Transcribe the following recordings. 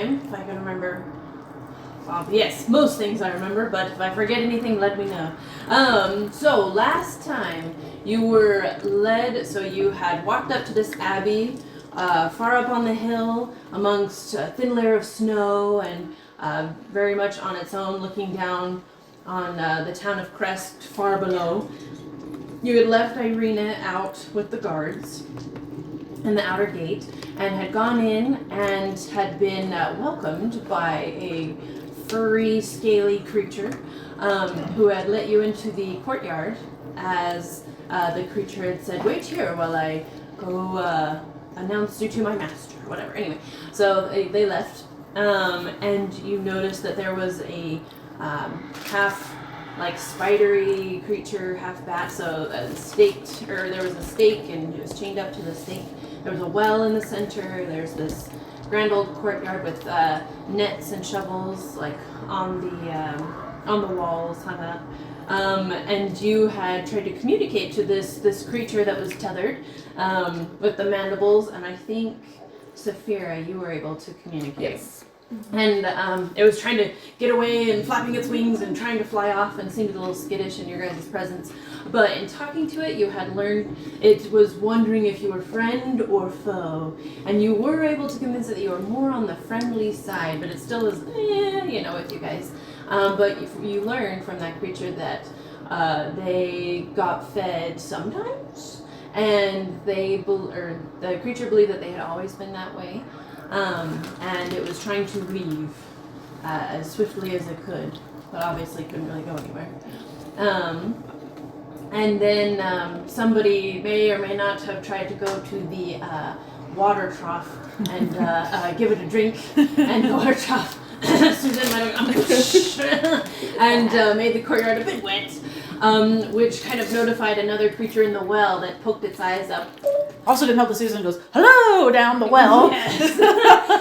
time, if I can remember. Yes, most things I remember, but if I forget anything, let me know. So last time you were led, so you had walked up to this abbey, far up on the hill, amongst a thin layer of snow, and very much on its own, looking down on the town of Crest, far below. You had left Irina out with the guards in the outer gate, and had gone in and had been welcomed by a furry, scaly creature who had let you into the courtyard as the creature had said, "Wait here while I go announce you to my master," whatever. Anyway, so they left, and you noticed that there was a half like spidery creature, half bat, so there was a stake and it was chained up to the stake. There was a well in the center. There's this grand old courtyard with nets and shovels like on the walls hung up. And you had tried to communicate to this creature that was tethered with the mandibles, and I think Saphira, you were able to communicate. Yes. And it was trying to get away and flapping its wings and trying to fly off and seemed a little skittish in your guys' presence. But in talking to it, you had learned it was wondering if you were friend or foe. And you were able to convince it that you were more on the friendly side, but it still is, with you guys. But you learned from that creature that they got fed sometimes, and the creature believed that they had always been that way. And it was trying to leave as swiftly as it could, but obviously couldn't really go anywhere. And then somebody may or may not have tried to go to the water trough and give it a drink, and the water trough, Susan might have and made the courtyard a bit wet, which kind of notified another creature in the well that poked its eyes up. Also didn't help that Susan goes, "Hello," down the well. Yes.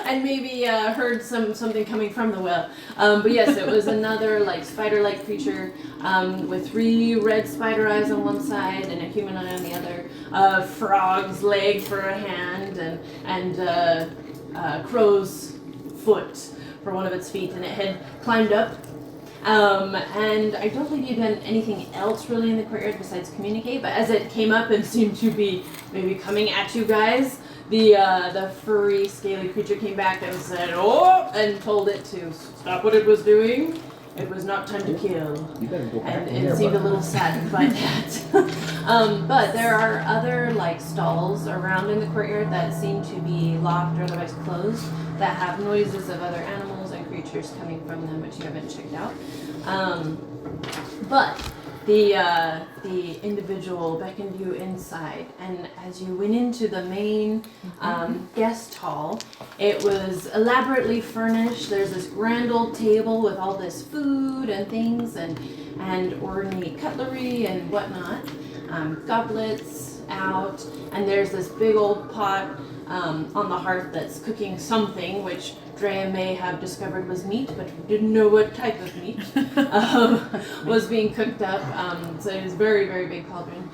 And maybe heard something coming from the well. But yes, it was another like spider-like creature with 3 red spider eyes on one side and a human eye on the other. Frog's leg for a hand and crow's foot for one of its feet, and it had climbed up. And I don't think you'd done anything else really in the courtyard besides communicate, but as it came up and seemed to be maybe coming at you guys, the furry, scaly creature came back and said, "Oh," and told it to stop what it was doing. It was not time to kill. You better go back And in it there, seemed a bud. little saddened by that. But there are other like stalls around in the courtyard that seem to be locked or otherwise closed that have noises of other animals and creatures coming from them, which you haven't checked out. But the individual beckoned you inside, and as you went into the main guest hall, it was elaborately furnished. There's this grand old table with all this food and things and ornate cutlery and whatnot, goblets out, and there's this big old pot on the hearth that's cooking something, which Drea may have discovered was meat, but didn't know what type of meat was being cooked up. So it was a very, very big cauldron.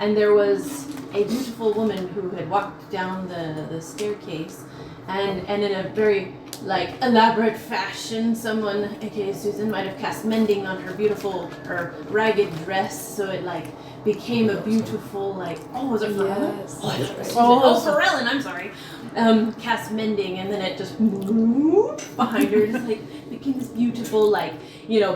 And there was a beautiful woman who had walked down the staircase, and in a very like elaborate fashion, someone, aka Susan, might have cast mending on her ragged dress, so it like became a beautiful like, was it Pharrell? Yes. Oh, that's right. Pharrell, I'm sorry. Cast mending, and then it just moved behind her. Just like became this beautiful like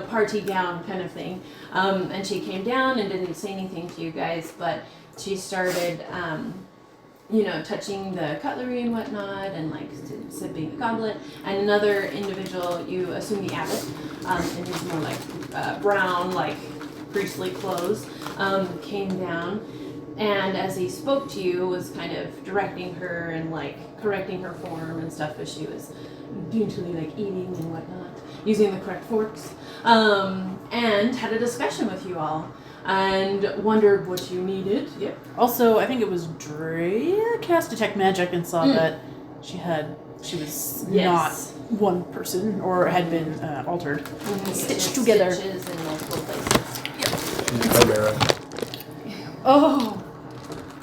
party gown kind of thing. And she came down and didn't say anything to you guys, but she started touching the cutlery and whatnot, and like sipping the goblet. And another individual, you assume the abbot, in his more like brown like priestly clothes, came down, and as he spoke to you, was kind of directing her and like correcting her form and stuff as she was daintily like eating and whatnot, using the correct forks, and had a discussion with you all and wondered what you needed. Yep. Also, I think it was Drea cast Detect Magic and saw that she was not one person or had been altered, stitched together. Stitches in multiple places. Oh.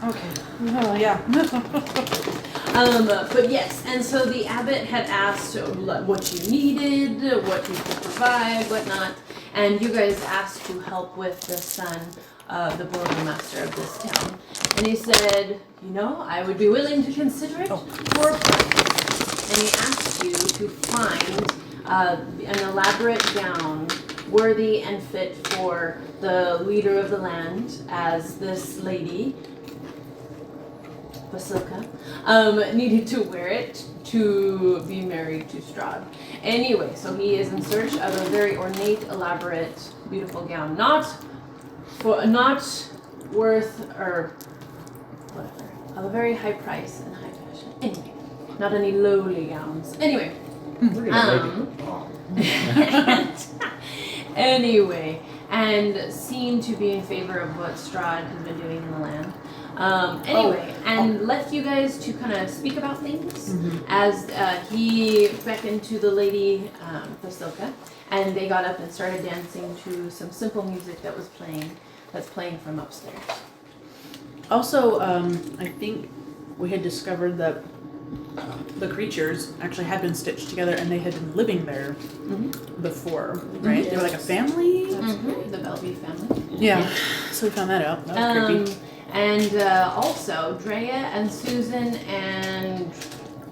Okay. Oh, yeah. But yes, and so the abbot had asked what you needed, what you could provide, whatnot, and you guys asked to help with the son of the burgomaster of this town. And he said, I would be willing to consider it for a price. And he asked you to find an elaborate gown worthy and fit for the leader of the land, as this lady, Basilka, needed to wear it to be married to Strahd. Anyway, so he is in search of a very ornate, elaborate, beautiful gown. Not worth, or whatever, of a very high price and high fashion. Anyway, not any lowly gowns. Anyway. Anyway, and seemed to be in favor of what Strahd has been doing in the land. Left you guys to kind of speak about things as he beckoned to the lady Basilka, and they got up and started dancing to some simple music that's playing from upstairs. Also, I think we had discovered that the creatures actually had been stitched together and they had been living there before, right? They were like a family? The Bellevue family. Yeah. So we found that out. That was creepy. And also, Drea and Susan and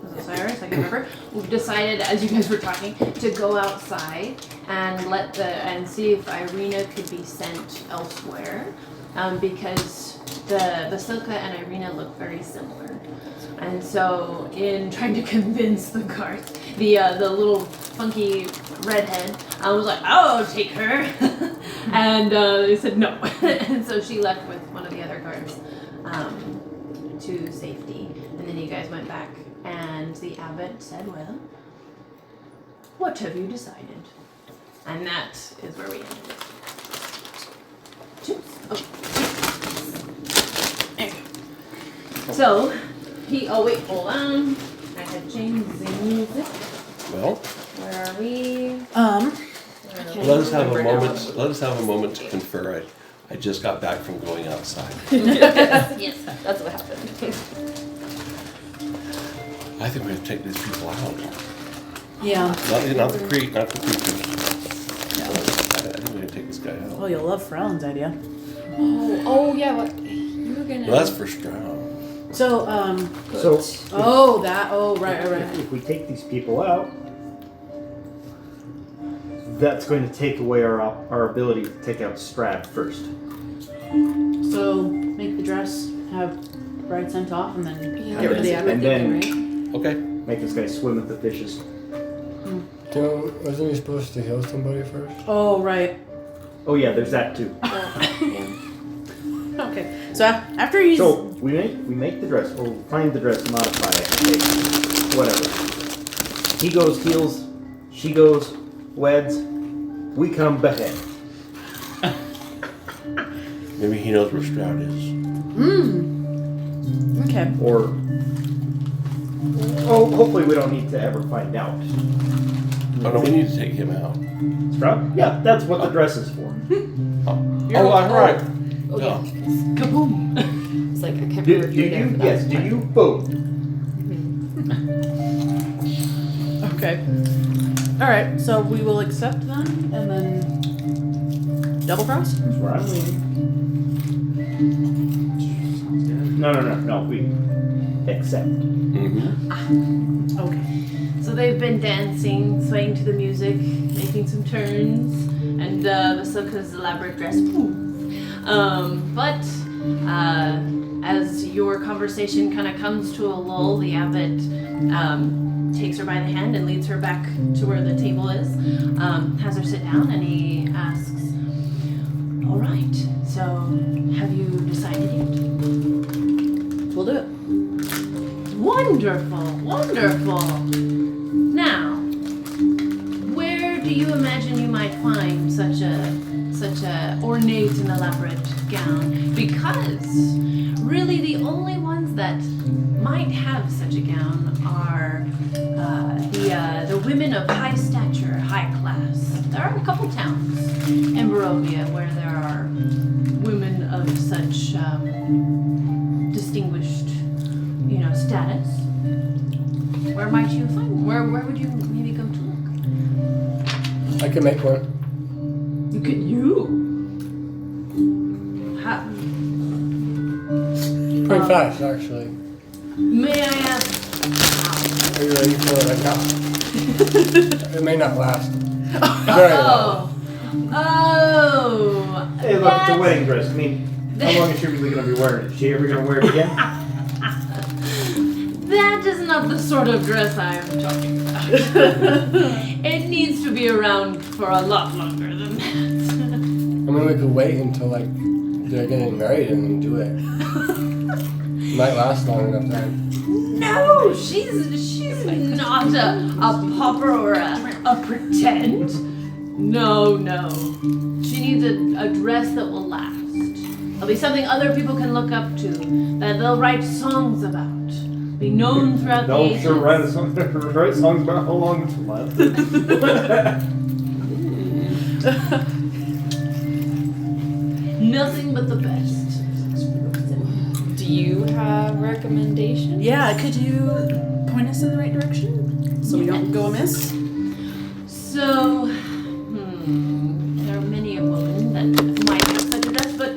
was it Cyrus? I can't remember. Decided, as you guys were talking, to go outside and see if Irina could be sent elsewhere, because the Basilka and Irina look very similar. And so, in trying to convince the guards, the little funky redhead, I was like, "Oh, take her," and they said no. And so she left with one of the other guards to safety. And then you guys went back, and the abbot said, "Well, what have you decided?" And that is where we ended it. So. Hold on. I have changed the music. Well, Where are we? let us have a moment to confer. I just got back from going outside. Yes, that's what happened. I think we have to take these people out. Yeah. Not the creatures. I think we have to take this guy out. Well, you'll love Frowne's idea. Oh yeah, what you were gonna. Well, that's for Strahd. So, right. If we take these people out, that's going to take away our ability to take out Strahd first. So, make the dress, have the bride sent off, and then get rid of the And abbot. then Okay. make this guy swim with the fishes. Wasn't he supposed to heal somebody first? Oh, right. Oh yeah, there's that too. Okay. So, after he's... So we make the dress, or find the dress, modify it, okay, whatever. He goes, heals, she goes, weds, we come behead. Maybe he knows where Strahd is. Okay. Or, hopefully we don't need to ever find out. Oh no, we need to take him out. Strahd? Yeah, that's what the dress is for. All right. Oh yeah. Kaboom! It's like I can't Do remember if you were there you, for that. yes, do you vote? Okay. Alright, so we will accept them, and then... double cross? That's where I'm leaning. No, we accept. Mm-hmm. Okay. So they've been dancing, swaying to the music, making some turns, and Basilka's elaborate dress. But as your conversation kind of comes to a lull, the abbot takes her by the hand and leads her back to where the table is, has her sit down, and he asks, "All right, so have you decided yet?" We'll do it. Wonderful. Now, where do you imagine you might find such a ornate and elaborate gown? Because really the only ones that might have such a gown are the women of high stature, high class. There are a couple towns in Barovia where there are women of such distinguished, status. I can make one. Look at you. Pretty fast, actually. May I ask? Are you ready for it right now? It may not last. Very long. Oh. Hey, look, it's a wedding dress. I mean, how long is she really going to be wearing it? Is she ever going to wear it again? That is not the sort of dress I am talking about. It needs to be around for a lot longer than that. I mean, we could wait until, like, they're getting married and then do it. Might last long enough time. No, she's not a pauper or a pretend. No. She needs a dress that will last. It'll be something other people can look up to, that they'll write songs about. Be known throughout the ages. Sure write songs about how long it's lasted. Nothing but the best. Do you have recommendations? Yeah, could you point us in the right direction so we don't go amiss? So, there are many a woman that might have such a dress, but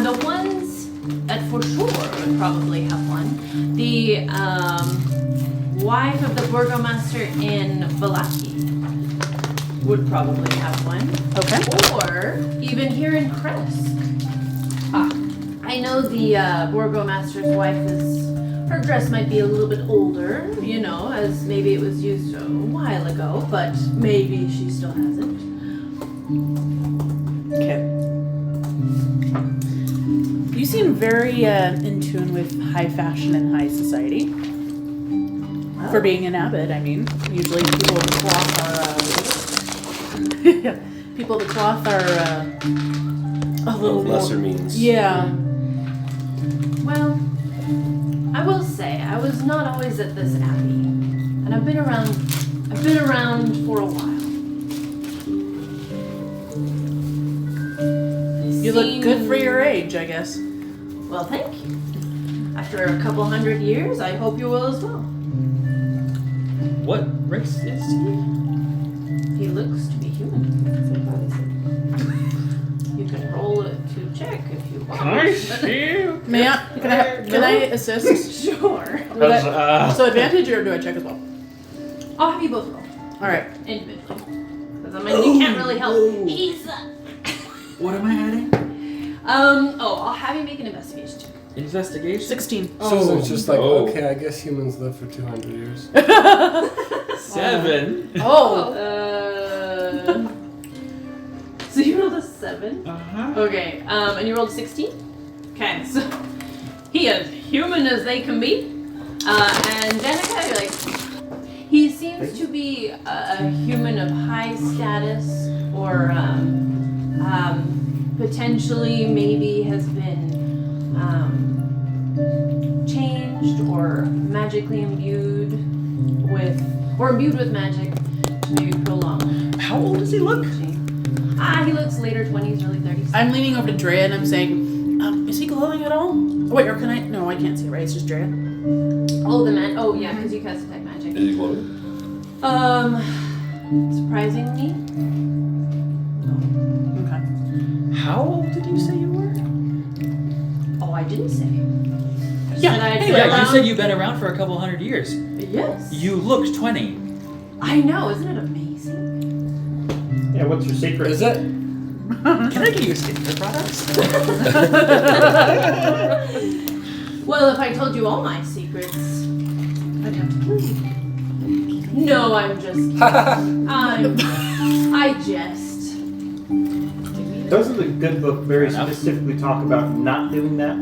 the ones that for sure would probably have one. The wife of the burgomaster in Valaki would probably have one. Okay. Or even here in Kresk. I know the burgomaster's wife her dress might be a little bit older, you know, as maybe it was used a while ago, but maybe she still has it. Okay. You seem very in tune with high fashion and high society. For being an abbot, I mean. Usually people of the cloth are... people of the cloth are a little lesser more... means. Yeah. Well, I will say, I was not always at this abbey, and I've been around for a while. You look good for your age, I guess. Well, thank you. After a couple 100 years, I hope you will as well. What race is he? He looks to be human. You can roll it to check if you want. Can I assist? Sure. So advantage or do I check as well? I'll have you both roll. Alright. Individually. Because I mean, you can't really help. He's... What am I adding? I'll have you make an investigation check. Investigation? 16. So it's just like, Oh. okay, I guess humans live for 200 years. 7. Oh! So you rolled a 7? Uh-huh. Okay, and you rolled a 16? Okay, so he is human as they can be. And Danica, you're like, he seems to be a human of high status, or potentially maybe has been changed or magically imbued with magic to maybe prolong. How old does he look? He looks later 20s, early 30s. I'm leaning over to Drea and I'm saying, is he glowing at all? Oh, wait, or can I? No, I can't see, right? It's just Drea. Oh, the man. Oh, yeah, because you cast detect magic. Is he glowing? Surprisingly. Okay. How old did you say you were? Oh, I didn't say. I Yeah, said I'd anyway, been Yeah, you around- said you've been around for a couple 100 years. Yes. You looked 20. I know, isn't it amazing? Yeah, what's your secret? Is it? Can I get you skincare products? Well, if I told you all my secrets, I'd have to kill you. No, I'm just. I jest. Doesn't the good book very specifically talk about not doing that?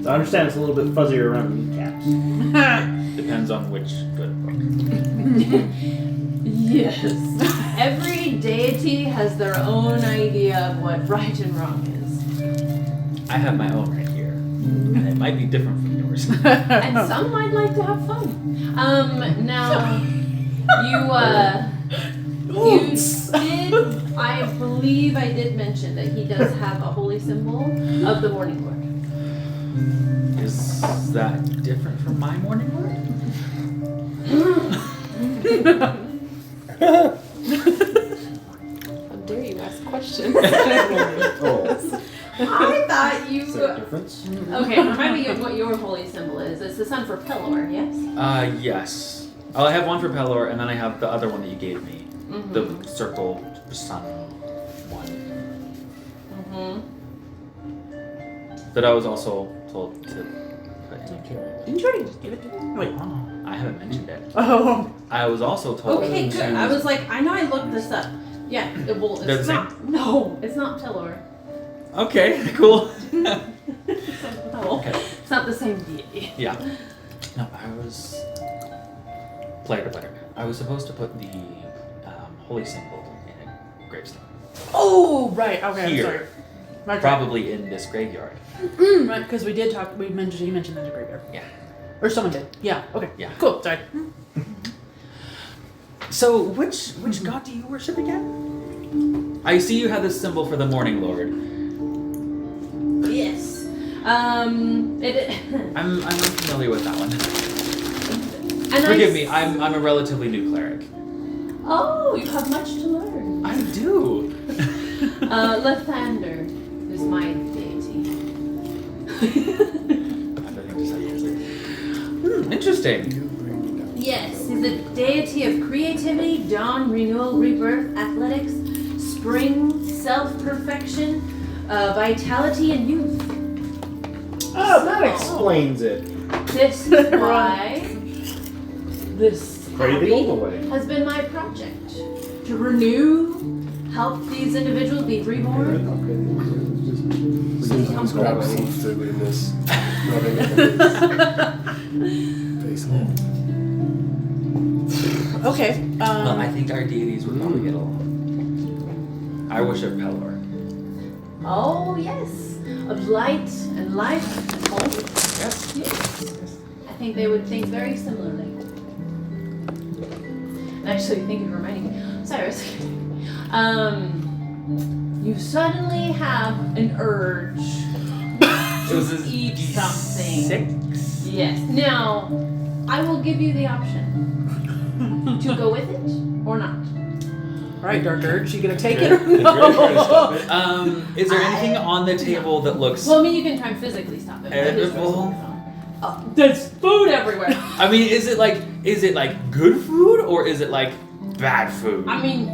So I understand it's a little bit fuzzier around the kneecaps. Depends on which good book. Yes. Every deity has their own idea of what right and wrong is. I have my own right here. And it might be different from yours. And some might like to have fun. Now, you did, I believe I did mention that he does have a holy symbol of the Morning Lord. Is that different from my morning word? questions. Oh, I thought you. is there a difference? Okay, remind me of what your holy symbol is. It's the sun for Pelor, yes? Yes. Oh, I have one for Pelor, and then I have the other one that you gave me. Mm-hmm. The circle sun one. Mm-hmm. That I was also told to put in. Didn't you already just give it to me? Wait. Oh, I haven't mentioned it. Oh. I was also told Okay, to... good. I was like, I know I looked this up. Yeah, well, They're it's the not. No, it's not Pelor. Okay, cool. No, Okay. it's not the same deity. Yeah. No, I was... Player to player. I was supposed to put the holy symbol in a gravestone. Oh, right. Okay, Here. I'm sorry. Right, Probably in this graveyard. right, because we did talk. You mentioned there's a graveyard. Yeah. Or someone did. Yeah. Okay. Yeah. Cool. Sorry. So, which god do you worship again? I see you have this symbol for the Morning Lord. Yes. I'm unfamiliar with that one. And Forgive me, I'm a relatively new cleric. Oh, you have much to learn. I do. Lathander is my deity. Interesting. Yes, he's the deity of creativity, dawn, renewal, rebirth, athletics, spring, self-perfection, vitality, and youth. Oh, that explains it. This is why this Pray the abbey old way. has been my project. To renew, help these individuals be reborn. Just grab some food in this. Rubbing it in his face hole. Okay. Well, I think our deities would probably get along. I worship Pelor. Oh, yes. Of light and life and hope. Yes. Yes. I think they would think very similarly. And actually, thank you for reminding me. Cyrus, you suddenly have an urge It was to eat something. 6? Yes. Now, I will give you the option to go with it or not. All right, Dark Urge. You gonna take Okay. it or You're trying to no? stop it. Is there anything on the table that looks Well, I mean, you can try and physically stop it. but that is edible? there's food everywhere. I mean, is it like good food or is it like bad food? I mean,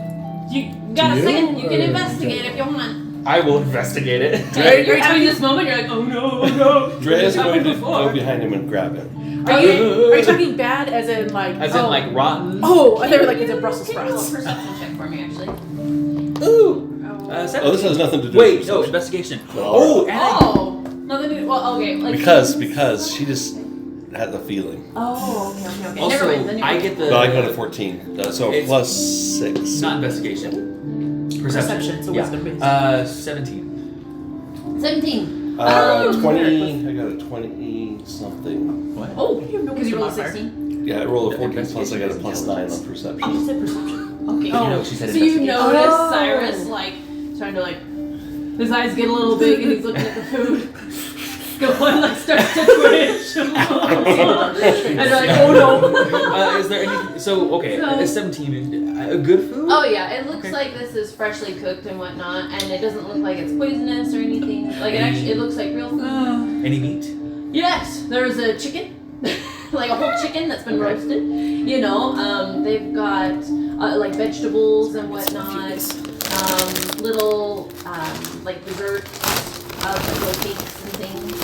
you got a you, second. You can or- investigate if you want. I will investigate it. You're having this moment. You're like, oh no, oh no. Dre is This happened going to before. go behind him and grab him. Are you talking bad as in like? As in like rotten. Oh, I thought like it's a Brussels Can you roll a sprouts. perception check for me, actually? Ooh. Oh, this has nothing to do Wait, with no, perception. investigation. Oh. And I, Oh, nothing to do. Well, okay. Like Because she just had the feeling. Oh, okay, okay. also, Never mind. Then you're I right. get the. No, I got a 14, so It's- plus 6. Not investigation. Perception, so yeah. wisdom based. 17. 17. 20. I got a 20 something. What? Oh, You have no because you wisdom rolled a modifier. 16. Yeah, I rolled a The 14 plus I got a investigation plus is 9 on intelligence. perception. You said perception. Okay. Oh, no, she said So you investigation. notice Oh. Cyrus like trying to like his eyes get a little big and he's looking at the food. The one like starts to twitch. And they're like, oh no. Is there any? So okay, So- it's 17. Good food? Oh yeah, it looks Okay. like this is freshly cooked and whatnot, and it doesn't look like it's poisonous or anything. Like it looks like real food. Any meat? Yes, there's a chicken, like a whole chicken that's been roasted. You know, they've got like vegetables and whatnot. Little like dessert, little cakes and things.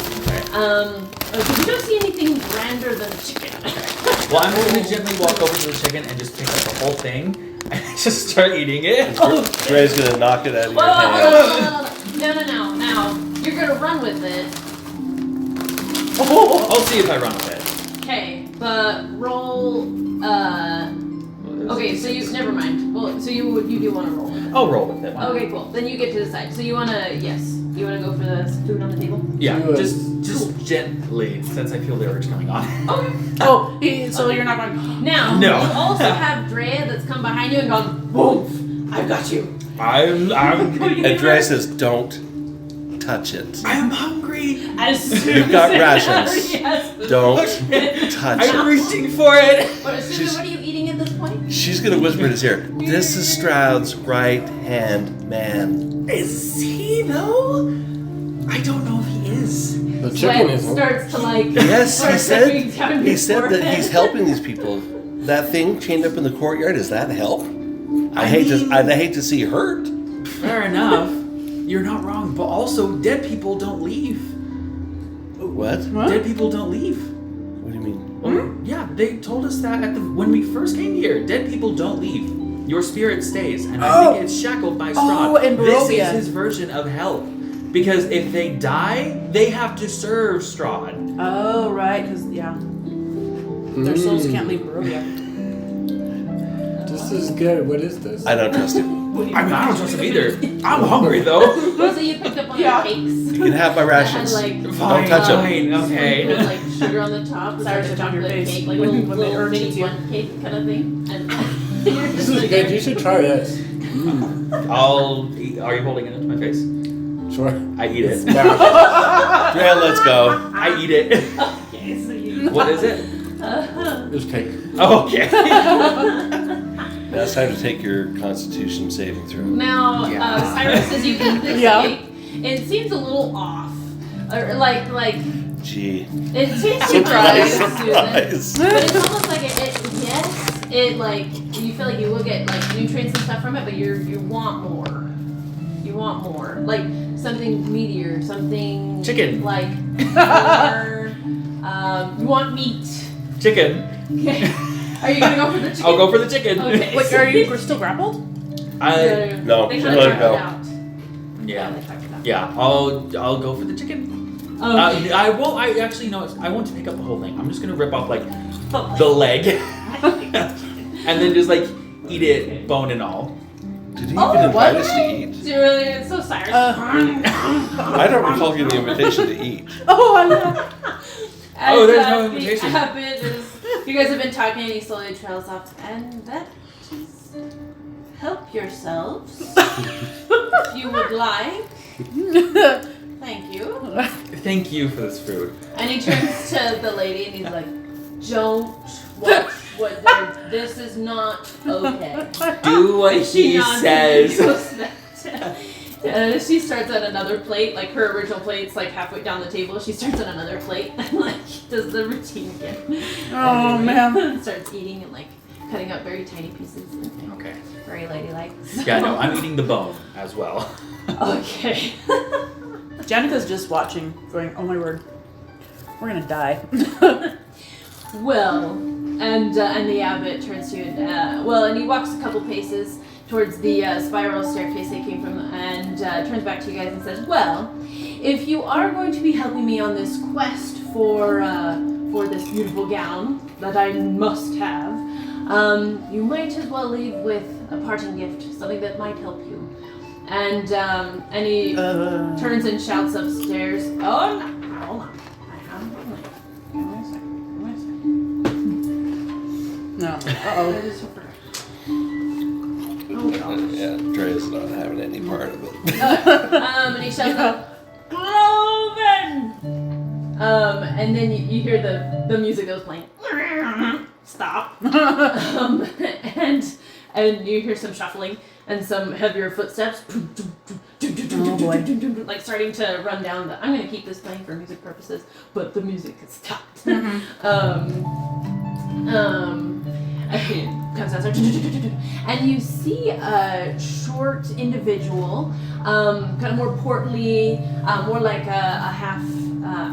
You don't see anything grander than chicken. Well, I'm just gonna gently walk over to the chicken and just pick up the whole thing and just start eating it. Dre's gonna knock it out of your Whoa, hand. no. Now you're gonna run with it. I'll see if I run with it. Okay, but roll. Okay, so you never mind. Well, so you do want to roll with it. I'll roll with it. Why not? Okay, cool. Then you get to decide. So you wanna you wanna go for the food on the table? Yeah, Do it. just gently, since I feel the urge coming on. Okay. Oh, so you're not going. Now No. you also have Drea that's come behind you and gone boom. I've got you. I'm And Dre says, don't touch it. I'm hungry. As soon You've got as rations. Yes. Don't Okay. touch I'm it. reaching for it. What, Susan, what are you eating at this point? She's gonna whisper in his ear. This is Stroud's right-hand man. Is he though? I don't know if he is. The chicken Sweat isn't. starts to like. Yes, he start dripping down said. He his said that forehead. he's helping these people. That thing chained up in the courtyard, is that help? I I hate mean- to. I hate to see hurt. Fair enough. You're not wrong, but also dead people don't leave. What? Dead people don't leave. What do you mean? Well, yeah, they told us that when we first came here. Dead people don't leave. Your spirit stays, and I think it's shackled by Strahd. Oh, and this Barovia. is his version of help. Because if they die, they have to serve Strahd. Oh, right, because, yeah. Their souls can't leave Barovia. This is good. What is this? I don't trust him. I don't trust him either. I'm hungry though. So you picked up one of the cakes. You can have my That had rations. like Don't touch him. Fine, okay. with like sugar on the top, with Cyrus, like it's a on your chocolate face cake, like a when little, they little urge mini you. bun cake kind of thing. And you're This just is like, good. You should try this. I'll eat. Are you holding it to my face? Sure. I eat it. Yeah, let's go. I eat it. okay, so you. What is it? This cake. Oh, okay. Now it's time to take your Constitution saving throw. Now, Cyrus says you eat this Yeah. cake. It seems a little off, or like Gee. it tastes Surprise. Surprise. but it's almost like it like you feel like you will get like nutrients and stuff from it, but you want more. You want more, like something meatier, something Chicken. like more. You want meat. Chicken. Okay. Are you gonna go for the chicken? I'll go for the chicken. Okay. Wait, we're still grappled? No, they she kinda let it talked go. it out. Yeah. They talked it out. Yeah. I'll go for the chicken. Okay. I won't. I actually no. I won't pick up the whole thing. I'm just gonna rip off like the leg, and then just like eat it, bone and all. Did he Oh, even invite what? us to eat? Do you really? So Cyrus. I don't recall getting the invitation to eat. Oh, I know. Oh, there's no invitation. Abbott is, you guys have been talking and he slowly trails off. And that is help yourselves. If you would like. Thank you. Thank you for this food. And he turns to the lady and he's like, don't watch what they're, this is not okay. Do what And she he nods and says. goes back to- she starts on another plate, like her original plate's like halfway down the table. She starts on another plate and like does the routine again. Oh, man. Starts eating and like cutting up very tiny pieces. And Okay. very ladylike. Yeah, no, I'm eating the bone as well. Okay. Janica's just watching, going, oh my word, we're gonna die. Well, and the abbot turns to you, and he walks a couple paces towards the spiral staircase they came from, and turns back to you guys and says, well, if you are going to be helping me on this quest for this beautiful gown that I must have, you might as well leave with a parting gift, something that might help you. And he turns and shouts upstairs, oh, no, hold on. I have a plan. Give me a second. No. Uh-oh. Oh, gosh. Yeah, Dre's not having any part of it. And he shouts out, Cloven! And then you hear the music that was playing. Stop. And you hear some shuffling and some heavier footsteps. Oh boy. Like starting to run down the. I'm gonna keep this playing for music purposes, but the music has stopped. Comes downstairs, and you see a short individual, kind of more portly, more like a half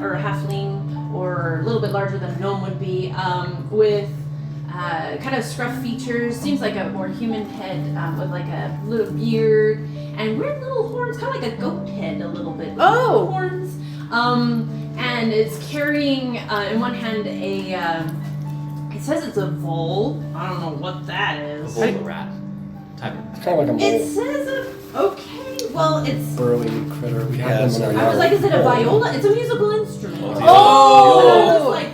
or a halfling, or a little bit larger than a gnome would be, with kind of scruff features. Seems like a more human head, with like a little beard and weird little horns, kind of like a goat head a little bit. With Oh! little horns, and it's carrying in one hand a. It says it's a vole. I don't know what that A is. bowl rat. Type It's kind of like a It mole says okay. Well, it's. burrowing critter. We Yeah, have them in our I was yard. like, is it a viola? It's a musical instrument. Oh! And I was like,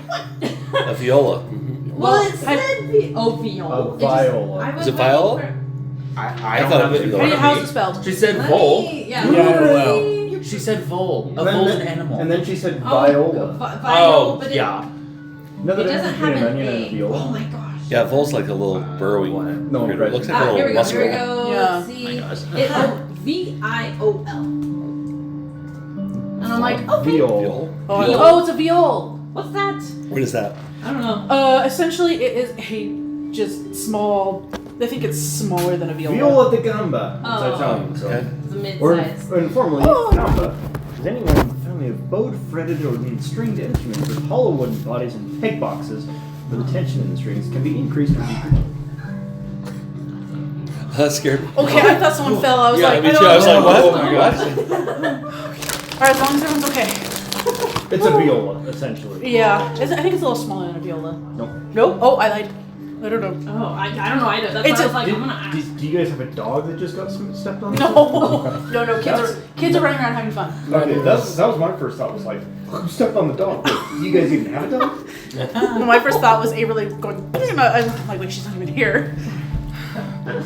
what? A viola. Mhm. Well, it said viola. A viola. I was Is it waiting viola? for- I don't thought have it it in was front of How's me. it spelled? She said Let vole. me- Yeah. Yeah, let me- She said vole. A And then- vole's an animal. And then she said Oh, viola. viola, oh, but yeah. Another It difference doesn't between have an an onion and a A. viola. Oh my gosh. Yeah, Vol's like a little burrowing. No, critter. right. Looks like a Here little we go. muscle. Here we go. Yeah. Let's see. Oh my gosh. VIOL. And I'm like, okay. Viol. Oh, it's a viol. What's that? What is that? I don't know. Essentially, it is a just small. I think it's smaller than a viola. Viola da gamba. That's Oh. Italian. So. Okay. It's a Or mid-size. informally, Oh. gamba is anyone in the family of bowed, fretted, or stringed instruments with hollow wooden bodies and peg boxes where the tension in the strings can be increased or decreased. That scared me. Okay, I thought someone fell. I was Yeah, like, me I too. don't I was like, know. what? Oh my gosh. All right, as long as everyone's okay. It's a viola, essentially. Yeah, I think it's a little smaller than a viola. Nope. Nope. Oh, I lied. I don't know. Oh, I don't know either. That's It's why I a- was like, I'm gonna ask. Do you guys have a dog that just got stepped on? No. Kids are running around having fun. Okay, that was my first thought. Was like, who stepped on the dog? Wait, do you guys even have a dog? My first thought was Averly going, and I'm like, she's not even here.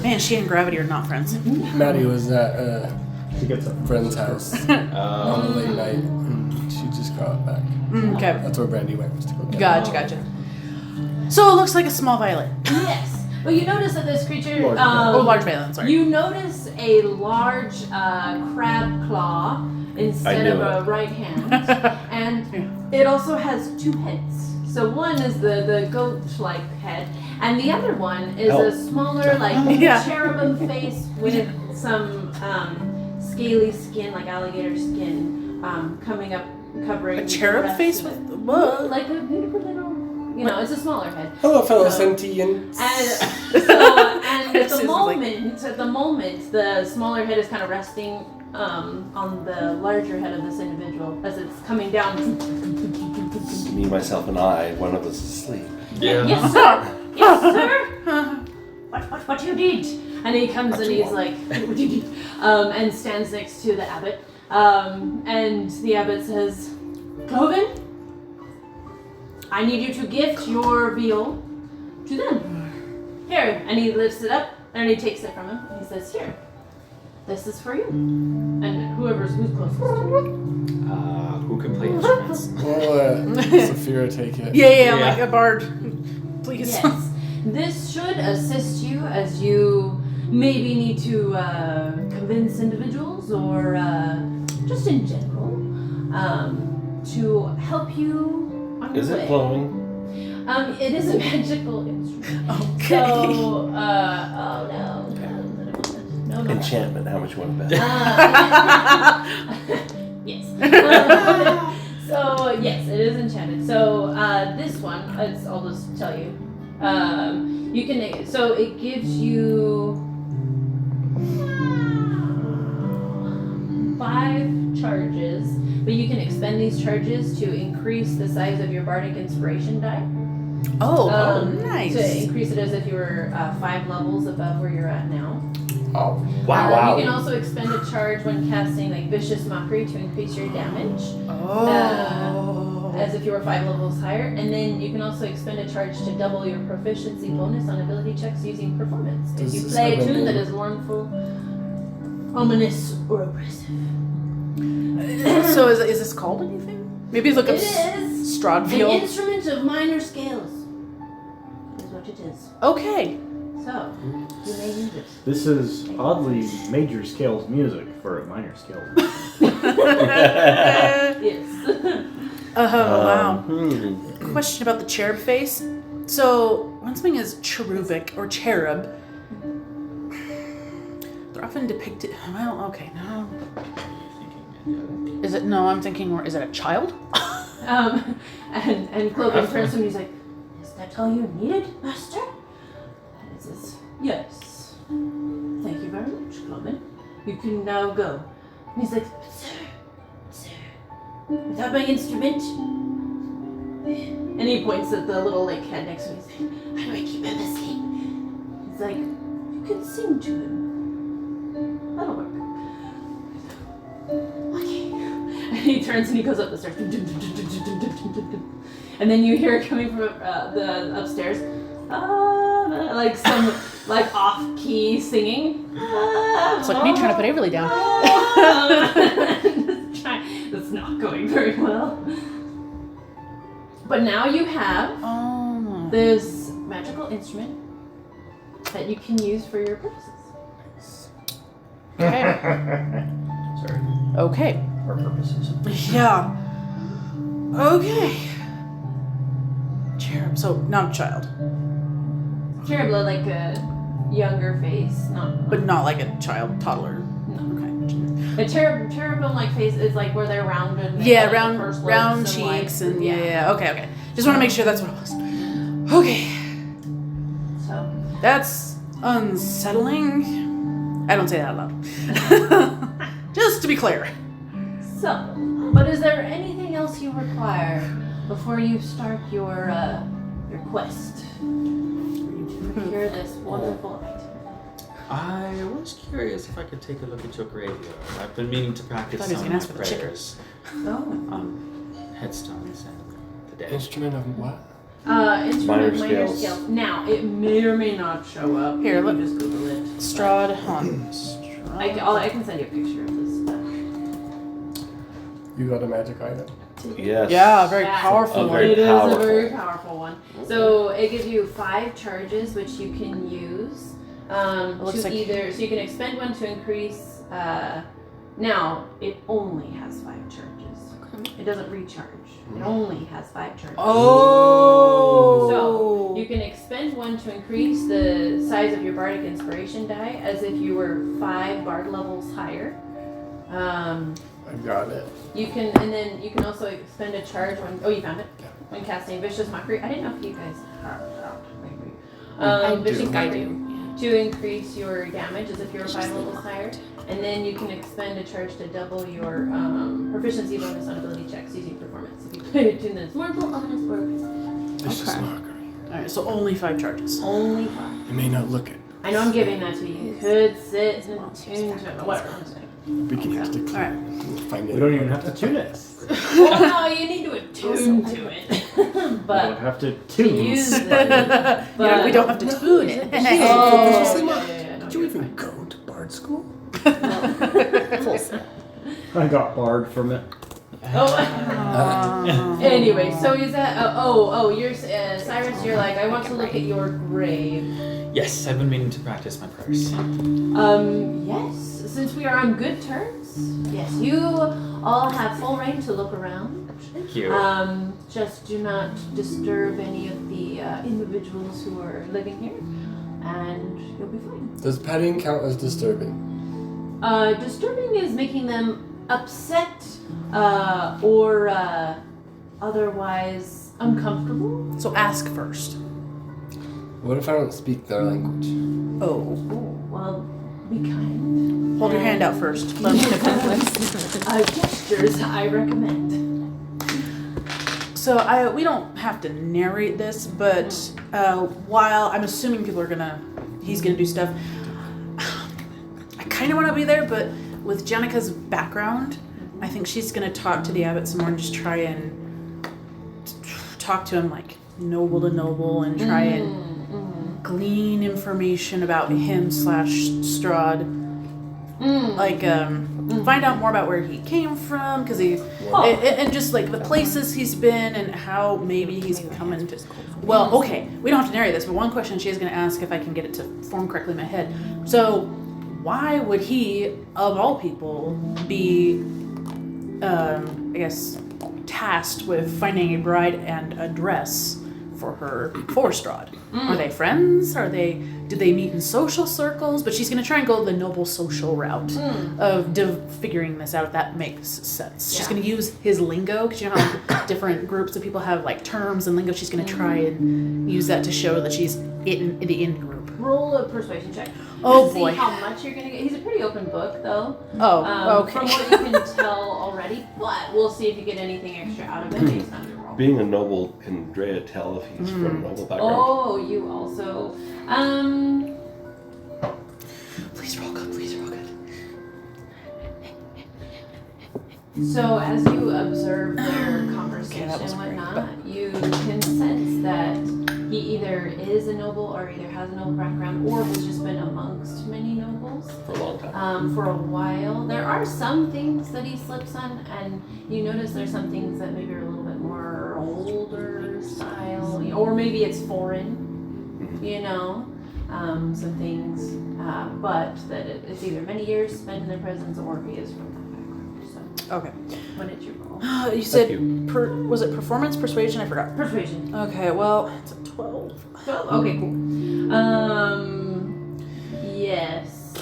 Man, she and Gravity are not friends. Maddie was at a She gets a friend's house on a late night, and she just got back. Okay. That's where Brandy went, was to go get Gotcha. So it looks like a small violet. Yes. Well, you notice that this creature. Large Large violet, sorry. You notice a large crab claw instead I of knew a right hand, and it also has two heads. So one is the goat-like head, and the other one is a smaller, like Yeah. cherubim face with some scaly skin, like alligator skin, coming up, covering. A the cherub rest face of with it. what? Like a beautiful little, it's a smaller head. Hello, fellow So- sentients. And so, and at the Susan's like- moment, the smaller head is kind of resting on the larger head of this individual as it's coming down. Me, myself, and I. One of us is asleep. Yeah. Yes, sir. Yes, sir. What you did? And he comes and he's like, what you did? And stands next to the abbot. And the abbot says, Cloven, I need you to gift your viol to them. Here. And he lifts it up and he takes it from him. And he says, here, this is for you. And who's closest to you. Who can play instruments? Well, Saphira take it. Yeah, I'm Yeah. like a bard. Please. Yes. This should assist you as you maybe need to convince individuals or just in general to help you on your Is way. it glowing? It is a magical instrument. Okay. So, oh no. No. Enchantment. How much you want to bet? Yes. So yes, it is enchanted. So this one, I'll just tell you. You can. So it gives you 5 charges, but you can expend these charges to increase the size of your bardic inspiration die. Oh, To increase it as if you were 5 levels above where you're at now. Oh, Wow. You can also expend a charge when casting like vicious mockery to increase your damage. Oh. As if you were 5 levels higher, and then you can also expend a charge to double your proficiency bonus on ability checks using performance. Does If you this play a have tune any- that is mournful, ominous, or oppressive. So is this called anything? Maybe look up It is Strahd an field. instrument of minor scales. Is what it is. Okay. So you may use it. This is oddly major scales music for a minor scale. Yes. Wow. Question about the cherub face. So when something is cherubic or cherub, they're often depicted. Well, okay, no. Is it? No, I'm thinking more. Is it a child? And Cloven turns to him and he's like, "Is that all you needed, Master?" And he says, "Yes. Thank you very much, Cloven. You can now go." And he's like, "Sir, without my instrument." And he points at the little like head next to me. He's like, "How do I keep him asleep?" He's like, "You can sing to him. That'll work." Okay. And he turns and he goes up the stairs. And then you hear it coming from the upstairs. Like some like off-key singing. It's like me trying to put Averly down. That's not going very well. But now you have Oh. this magical instrument that you can use for your purposes. Okay. Sorry. Okay. Our purposes. Yeah. Okay. Cherub. So not a child, Cherub, like a younger face, not. but not like a child, toddler. No. Okay. A cherubim like face is like where they're round and Yeah, like round the first round lips and, cheeks like, and yeah. Okay. Just want to make sure that's what it was. Okay. So That's unsettling. I don't say that out loud. Just to be clear. but is there anything else you require before you start your quest? To procure this wonderful item. I was curious if I could take a look at your graveyard. I've been meaning to practice Thought he was some gonna of ask my for the prayers Oh. on headstones and the dead. Instrument of what? Instrument Minor minor scales. scale. Now it may or may not show up. Here, You look. just Google it. Strahd, Strahd. I can send you a picture of this stuff. You got a magic item. Yes. Yeah, very Yeah. powerful A one. very It is powerful. a very powerful one. So it gives you 5 charges, which you can use looks to like- either. So you can expend one to increase. Now it only has 5 charges. It doesn't recharge. It only has 5 charges. Oh. So you can expend one to increase the size of your bardic inspiration die, as if you were 5 bard levels higher. I got it. You can, and then you can also expend a charge when. Oh, you found it. Yeah. When casting vicious mockery. I didn't know if you guys have that. Maybe. I Vicious think I mockery do. to increase your damage, as if you were 5 levels higher. And then you can expend a charge to double your proficiency bonus on ability checks using performance. If you put it in this mortal, ominous, or Vicious Okay. mockery. Alright, so only 5 charges. only 5. You may not look it. I know I'm giving that to you. You could sit and tune to it. Whatever I'm saying. We can just Alright. find it. We don't even have to tune it. Well, no, you need to attune to it. We don't but have to to tune. use it. Yeah, we don't have to tune it. Oh, Did you say yeah, Mark? yeah, yeah, no, Did you you're even fine. go to Bard school? Full set. I got barred from it. Oh. Anyway, so is that? You're Cyrus. You're like, I want to look at your grave. Yes, I've been meaning to practice my prayers. Yes. Since we are on good terms, yes, you all have full reign to look around. Thank you. Just do not disturb any of the individuals who are living here, and you'll be fine. Does petting count as disturbing? Disturbing is making them upset or otherwise uncomfortable. So ask first. What if I don't speak their language? Oh. Oh, well, be kind. Hold your hand out first. Let me Gestures I recommend. So we don't have to narrate this, but while I'm assuming he's gonna do stuff. I kind of want to be there, but with Jenica's background, I think she's gonna talk to the abbot some more and just try and talk to him like noble to noble and try and glean information about him / Strahd. Like find out more about where he came from, because and just like the places he's been and how maybe he's coming to. Well, okay, we don't have to narrate this, but one question she is going to ask, if I can get it to form correctly in my head. So, why would he, of all people, be, I guess, tasked with finding a bride and a dress for Strahd? Are they friends? Did they meet in social circles? But she's going to try and go the noble social route of figuring this out, if that makes sense. She's going to use his lingo, because you know how different groups of people have like terms and lingo. She's going to try and use that to show that she's in the in group. Roll a persuasion check. Oh, See boy. how much you're gonna get. He's a pretty open book, though. Oh, okay. From what you can tell already, but we'll see if you get anything extra out of it based on your roll. Being a noble, can Drea tell if he's from a noble background? Oh, you also. Please roll good. Please roll good. So as you observe their conversation that was and great, whatnot, you can sense that he either is a noble or either has a noble background or has just been amongst many nobles For a long time. for a while. There are some things that he slips on, and you notice there's some things that maybe are a little bit more older style, or maybe it's foreign. you know, some things, but that it's either many years spent in their presence or he is from that background. So, Okay. what did you roll? You said, Thank was it performance, persuasion? I forgot. Persuasion. Okay, well, it's a 12. 12? Okay, cool. Yes.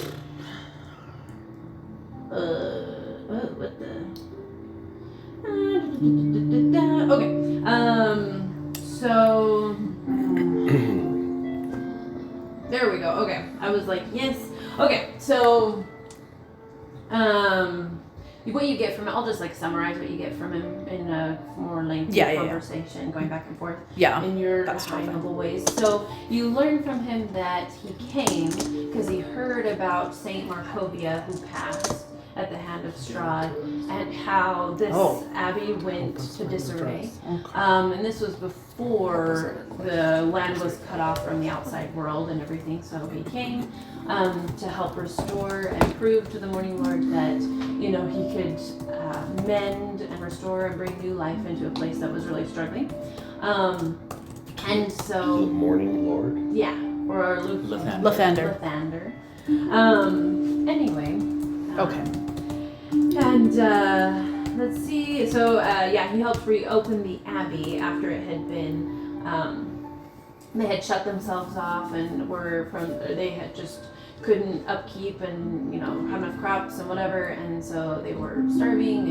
What the? Okay. So. There we go. Okay. I was like, yes. Okay. So. What you get from it, I'll just like summarize what you get from him in a more lengthy conversation, going back and forth in your high noble ways. So you learn from him that he came because he heard about Saint Markovia who passed at the hand of Strahd, and how this abbey went to disarray. And this was before the land was cut off from the outside world and everything. So he came to help restore and prove to the Morning Lord that, you know, he could mend and restore and bring new life into a place that was really struggling. And so The Morning Lord? yeah, or Lathander. Anyway. Okay. And let's see. So he helped reopen the abbey after it had been. They had shut themselves off and they had just couldn't upkeep and have enough crops and whatever, and so they were starving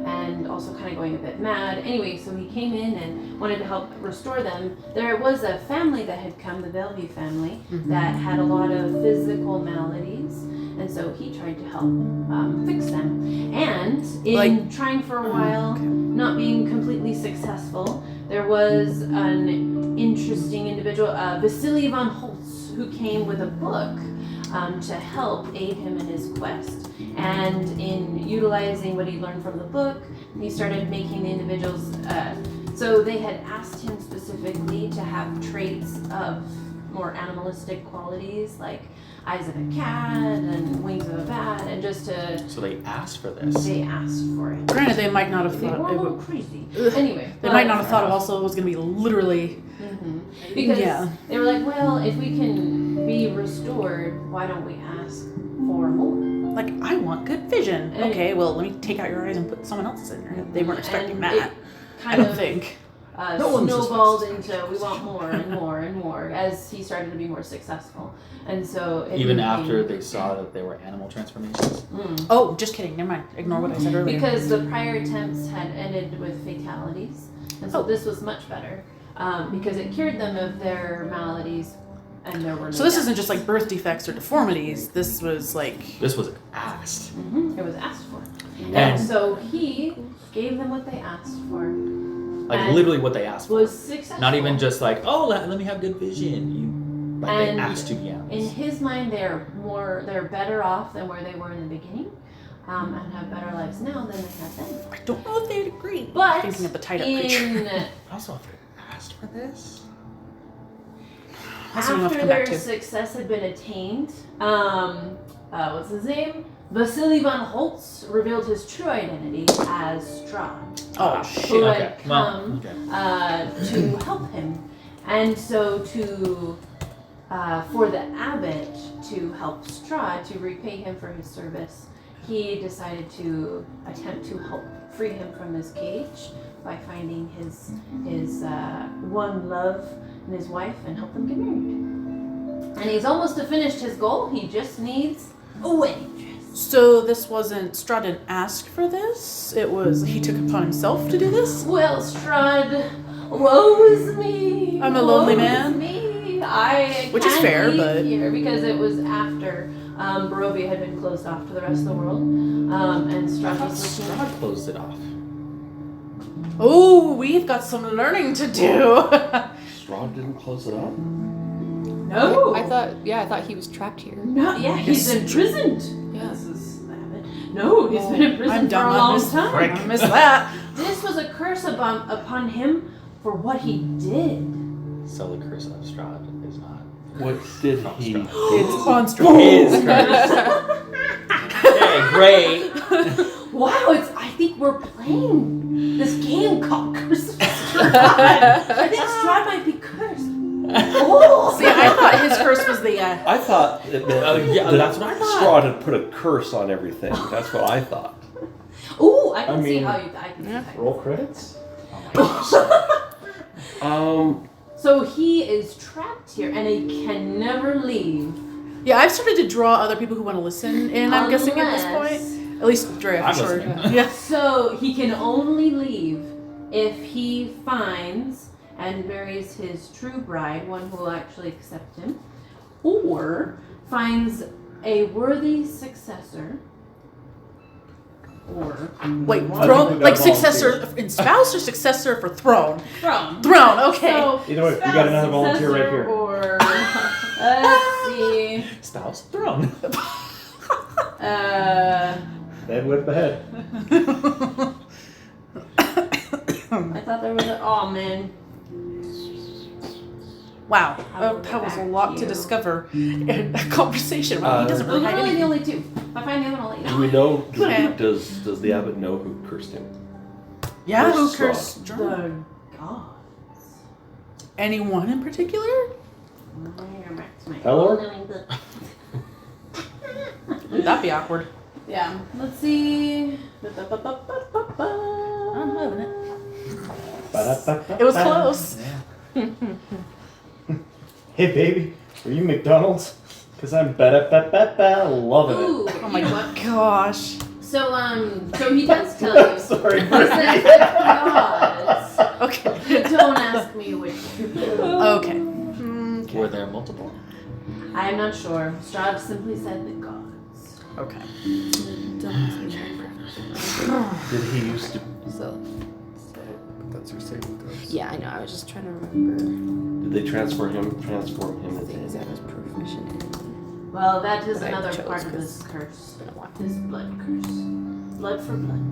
and also kind of going a bit mad. Anyway, so he came in and wanted to help restore them. There was a family that had come, the Bellevue family, that had a lot of physical maladies. And so he tried to help fix them. And in trying for a while, not being completely successful, there was an interesting individual, Vasily von Holtz, who came with a book to help aid him in his quest. And in utilizing what he learned from the book, he started making the individuals, so they had asked him specifically to have traits of more animalistic qualities, like eyes of a cat and wings of a bat, and just to... So they asked for this. They asked for it. Granted, they might not have They thought were a it little would... crazy. Anyway. They might not have thought it also was going to be literally... Because they were like, well, if we can be restored, why don't we ask for more? Like, I want good vision. Okay, well, let me take out your eyes and put someone else's in your head. They weren't expecting that. I don't think. Snowballed into we want more and more and more as he started to be more successful. And so even after they saw that there were animal transformations. Oh, just kidding. Never mind. Ignore what I said earlier. Because the prior attempts had ended with fatalities, and so this was much better because it cured them of their maladies, and there were no So this deaths. isn't just like birth defects or deformities. This was like... This was asked. It was asked for, And and so he gave them what they asked for. like and literally what they asked for. Was successful. Not even just like, oh, let me have good vision. They asked to be honest. In his mind, they're better off than where they were in the beginning, and have better lives now than they had then. I don't know if they'd agree. But Thinking of the tied-up creature. Also, if they asked for this. Also, after their success had been attained, what's his name? Vasily von Holtz revealed his true identity as Strahd. Oh, shit. Who had come to help him. And so for the Abbott to help Strahd, to repay him for his service, he decided to attempt to help free him from his cage by finding his one love and his wife and help them get married. And he's almost finished his goal. He just needs a wedding dress. So this wasn't... Strahd didn't ask for this? It was... He took upon himself to do this? Well, Strahd, woe is me. I'm a lonely man. Woe is me. I Which is can't fair, leave but... here because it was after Barovia had been closed off to the rest of the world. And Strahd was looking... Strahd closed it off. Oh, we've got some learning to do. Strahd didn't close it up? No. I thought he was trapped here. No, yeah, he's imprisoned. Yeah. This is Abbott. No, he's been in prison for a long time. I missed that. This was a curse upon him for what he did. So the curse of Strahd is not. What did he do? It's on Strahd. His curse. Okay, great. Wow, I think we're playing this game called Curse of Strahd. I think Strahd might be cursed. Oh, See, I his curse was the. I thought it meant yeah, that's what I thought. Strahd had put a curse on everything. That's what I thought. Ooh, I can I see mean, how you. I can see how you. Roll credits. So he is trapped here, and he can never leave. Yeah, I've started to draw other people who want to listen, and I'm guessing at this Unless- point. At least Dre, I'm for sure. listening. Yeah. So he can only leave if he finds and marries his true bride, one who will actually accept him, or finds a worthy successor. Or Wait, I throne? think we Like got successor in spouse or successor for throne? throne. Throne, okay. So, Either way, we got another spouse, volunteer right successor, here. Or let's see. Spouse throne. Dead with the head. I thought there was a. Oh man. Wow, I will that get was a back lot to to you. discover in a conversation. Wow, he doesn't Those really are have really the anything. only two. If I find the other one, I'll let you Do know. we know? Okay. Does the abbot know who cursed him? Yeah, who Strahd. cursed John? The gods. Anyone in particular? Pelor? That'd be awkward. Yeah. Let's see. I'm loving it. Ba-da-ba-ba-ba. It was close. Hey baby, are you McDonald's? Cause I'm ba-da-ba-ba-ba, loving it. Ooh. Oh my you know what? gosh. So he does tell you. Sorry, He says the gods. Okay. Don't ask me which. Okay. Were there multiple? I am not sure. Strahd simply said the gods. Okay. Did he used to? So, That's your saving throws. yeah, I know. I was just trying to remember Did they transform him things I into? was proficient in. Well, that is But I another chose part of 'cause this curse. It's been a while. This blood curse. Blood for blood.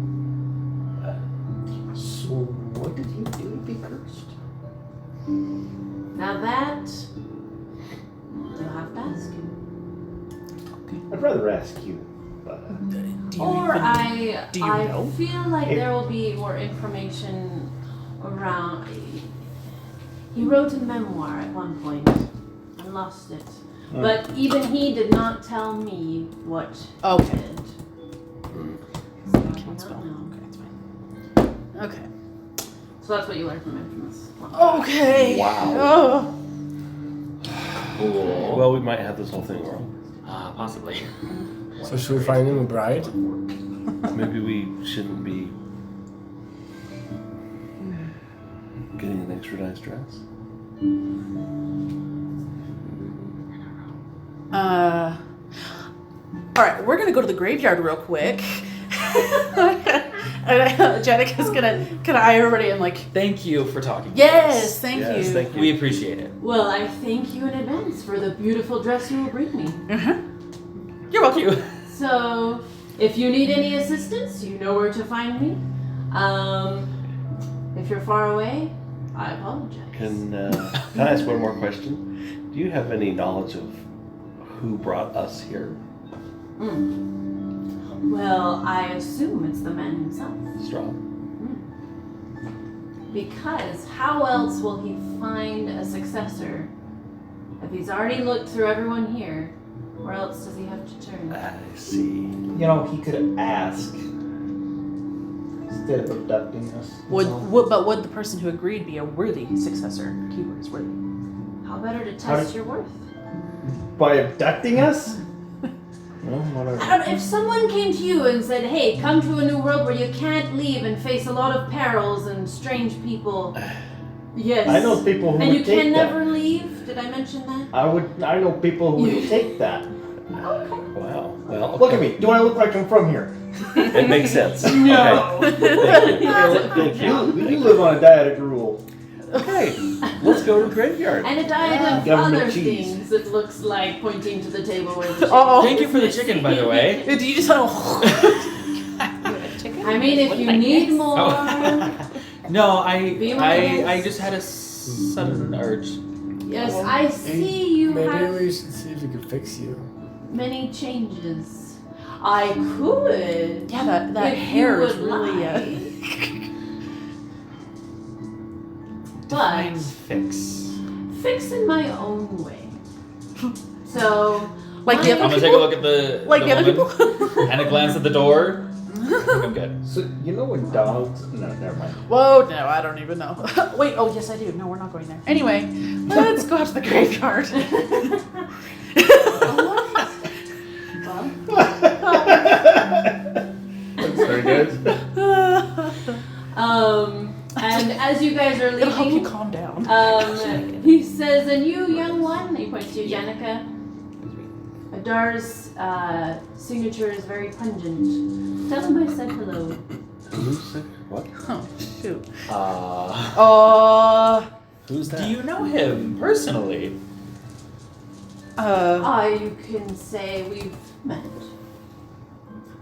So what did he do to be cursed? Now that you'll have to ask him. I'd rather ask you, but Do you Or even- do you I know? feel like If- there will be more information around. He wrote a memoir at one point. I lost it. Hmm. But even he did not tell me what Okay. he did. So I do Can't not spell. know. Okay, it's fine. Okay. So that's what you learned from him from this one. Okay. Wow. Oh. Cool. Well, we might have this whole thing wrong. Possibly. So should we find him a bride? Maybe we shouldn't be getting an extra nice dress. All right, we're gonna go to the graveyard real quick. And Jenica's gonna eye everybody and like, Thank you for talking. yes, thank Yes, you. thank you. We appreciate it. Well, I thank you in advance for the beautiful dress you will bring me. You're welcome. So, if you need any assistance, you know where to find me. If you're far away, I apologize. Can I ask one more question? Do you have any knowledge of who brought us here? Well, I assume it's the man himself. Strahd. Because how else will he find a successor? If he's already looked through everyone here, where else does he have to turn? I see. you know, he could ask instead of abducting us. Would the person who agreed be a worthy successor? Keyword is worthy. How better to How test did- your worth? By abducting us? Well, whatever. I don't know, if someone came to you and said, hey, come to a new world where you can't leave and face a lot of perils and strange people. Yes. I know people who And would you take can that. never leave? Did I mention that? I know people who would take that. Okay. Wow. Well, Look at me. Do I look like I'm from here? It makes sense. No. Okay. Thank you. You live on a diet of drool. Okay. Let's go to the graveyard. And a diet of government other cheese. things, it looks like, pointing to the table where the Oh. Thank you for the chicken, by the way. Did you just I mean, if you need more, No, Be my guest. I just had a sudden urge. yes, I see you Maybe have we should see if we can fix you. many changes. I could. Yeah, that if hair you is would really. But Fix. fix in my own way. So, Like the I'm other gonna take a look at the Like the other woman people? and a glance at the door. I think I'm good. So you know when dogs? No, never mind. Whoa, no, I don't even know. Wait, oh yes I do. No, we're not going there. Anyway, let's go out to the graveyard. That's very good. And as you guys are It'll help you leaving, calm down. he says, and you, young one, he points to you, Janica, Adar's signature is very pungent. Tell him I said hello. Who's that? What? Oh shoot. Who's that? Do you know him personally? You can say we've met.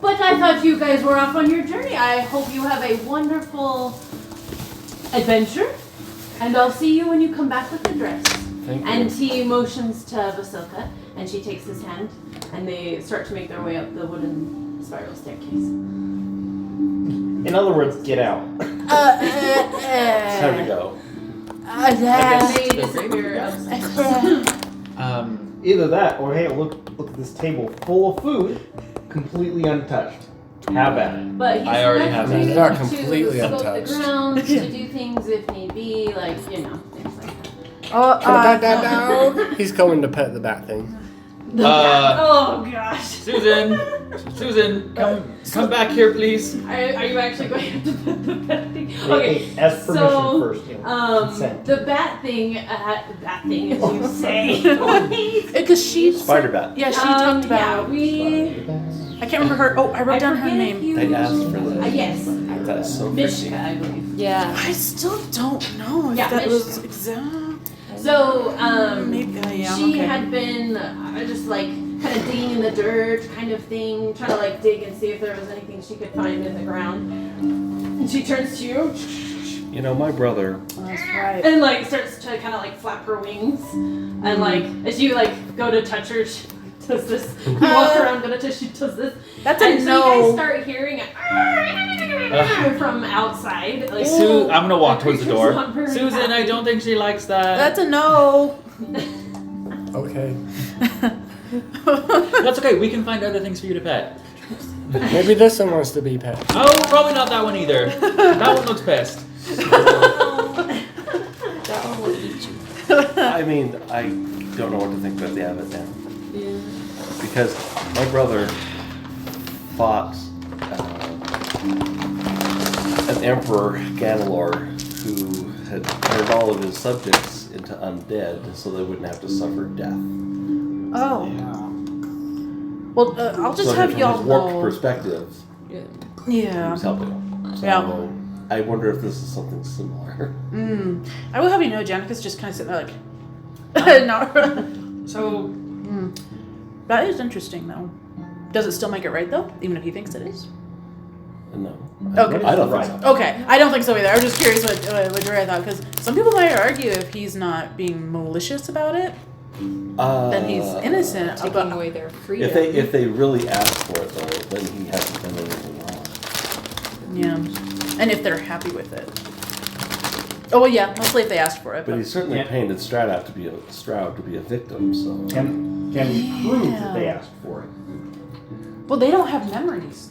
But I thought you guys were off on your journey. I hope you have a wonderful adventure. And I'll see you when you come back with the dress. Thank you. And he motions to Vasilka, and she takes his hand, and they start to make their way up the wooden spiral staircase. In other words, get out. It's time to go. And they disappear upstairs. Either that, or hey, look at this table full of food, completely untouched. Have at it. But he's I already have expecting that. to Completely scope untouched. the grounds, to do things if need be, like, things like that. He's going to pet the bat thing. Oh gosh. Susan, come back here, please. Are you actually going to put the bat thing? Hey, Okay. hey, ask permission So, first. Consent. the bat thing, as you say. Because she Spider bat. Yeah, she talked about. Yeah, I can't remember her. Oh, I wrote down her forget if name. you- They asked for that. yes. That's so Mishka, freaky. I believe. Yeah. I still don't know if Yeah, that was Mishka. exact. So, Maybe. Yeah. she Okay. had been just like kind of digging in the dirt kind of thing, trying to like dig and see if there was anything she could find in the ground. And she turns to you You know, my brother. That's right. and like starts to kind of like flap her wings. And like as you like go to touch her, she does this. You walk around, go to touch, she does this. That's a And so you no. guys start hearing from outside. Like, I'm gonna walk towards the door. Not very Susan, I happy. don't think she likes that. That's a no. Okay. That's okay. We can find other things for you to pet. Maybe this one wants to be pet. Oh, probably not that one either. That one looks pissed. That one will eat you. I mean, I don't know what to think about the Abbott now. Because my brother fought an emperor, Ganalor, who had turned all of his subjects into undead so they wouldn't have to suffer death. Oh. Well, I'll just So have from y'all his warped know. perspective, he Yeah. was helping him. So Yeah. I wonder if this is something similar. I will have you know, Janica's just kind of sitting there like. No. So, That is interesting, though. Does it still make it right, though? Even if he thinks it is? No. Okay. I don't think so. Okay, I don't think so either. I was just curious what Dre thought, because some people might argue if he's not being malicious about it, then he's innocent. Taking But away their freedom. If they really ask for it though, then he hasn't done anything wrong. yeah, and if they're happy with it. Oh well, yeah, mostly if they asked for it. But he certainly Yeah. painted Strahd to be a victim. So Can prove that they asked for it. Well, they don't have memories,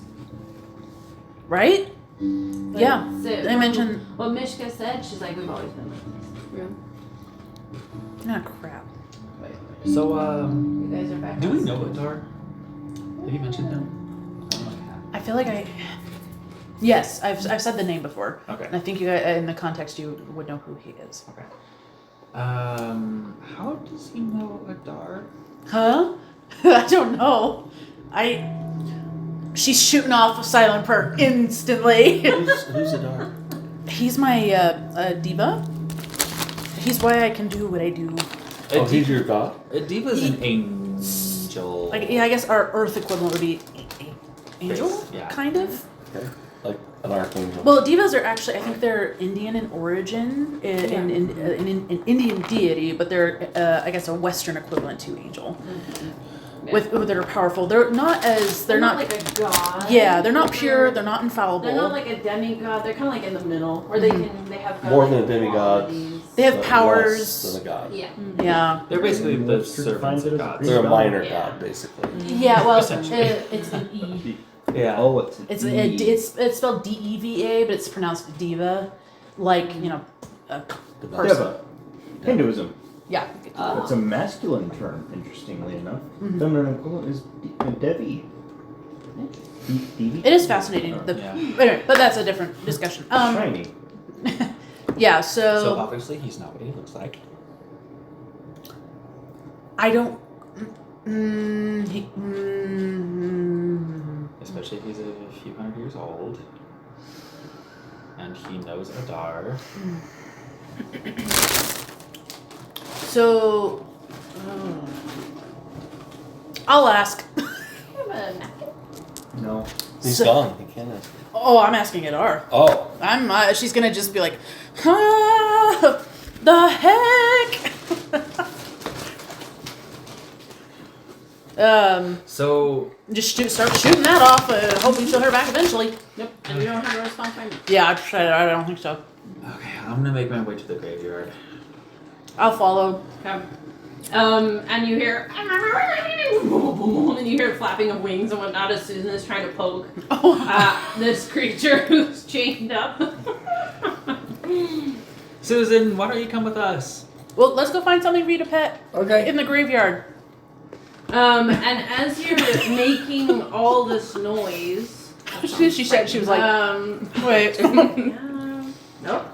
right? Yeah, they mentioned. what Mishka said. She's like, we've always been like this. Ah, crap. so You guys are back. do we know Adar? Have you mentioned him? I feel like I. Yes, I've said the name before. Okay. And I think you in the context you would know who he is. Okay. How does he know Adar? Huh? I don't know. She's shooting off a silent prayer instantly. who's Adar? He's my diva. He's why I can do what I do. Oh, he's your god? A diva's an angel. Like, yeah, I guess our Earth equivalent would be angel, Yeah. kind of. Okay, like an archangel. Well, divas are actually, I think they're Indian in origin, an Indian deity, but they're, I guess, a Western equivalent to angel. with that are powerful. They're not like a god. Yeah, they're not pure. They're not infallible. They're not like a demigod. They're kind of like in the middle, where they have More than a godlike demigod. qualities. They have Less powers. than a god. Yeah. Yeah. They're basically the Most servants defines it of as a gods. They're a minor Yeah. god, basically. Yeah. Well, Essentially. it's an E. Yeah. Oh, it's It's spelled DEVA, but it's pronounced diva, like a person. Deva. Hinduism. Yeah. It's a masculine term, interestingly enough. Feminine equivalent is Devi. Devi? It is fascinating. Yeah. Anyway, but that's a different discussion. Shiny. Yeah. So obviously he's not what he looks like. I don't. Especially if he's a few hundred years old. And he knows Adar. So. I'll ask. No. He's So- gone. He can't ask. Oh, I'm asking Adar. Oh. I'm. She's gonna just be like, the heck. So Just start shooting that off. Hoping she'll hear back eventually. Nope. And we don't have a response right now. Yeah, I don't think so. okay, I'm gonna make my way to the graveyard. I'll follow. Okay. And you hear, and you hear flapping of wings and whatnot as Susan is trying to poke this creature who's chained up. Susan, why don't you come with us? Well, let's go find something for you to pet Okay. in the graveyard. And as you're making all this noise, She said she was like, wait. Nope.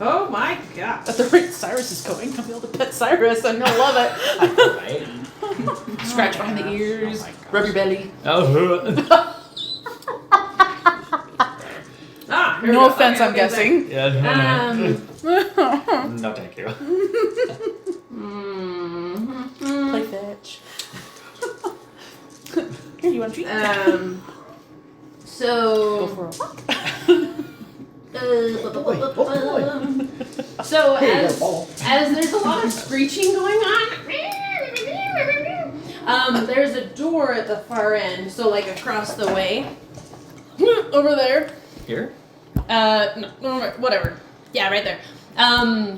Oh my god. At the rate Cyrus is going, I'll be able to pet Cyrus and he'll love it. Right? Scratch behind the ears, Oh my gosh. rub your belly. Oh. Ah, here we No go. offense, Okay, I'm guessing. Yeah. No, thank you. Play fetch. Here, you want a treat? So Go for a walk. So as there's a lot of screeching going on, there's a door at the far end, so like across the way, over there. Here? No, whatever. Yeah, right there.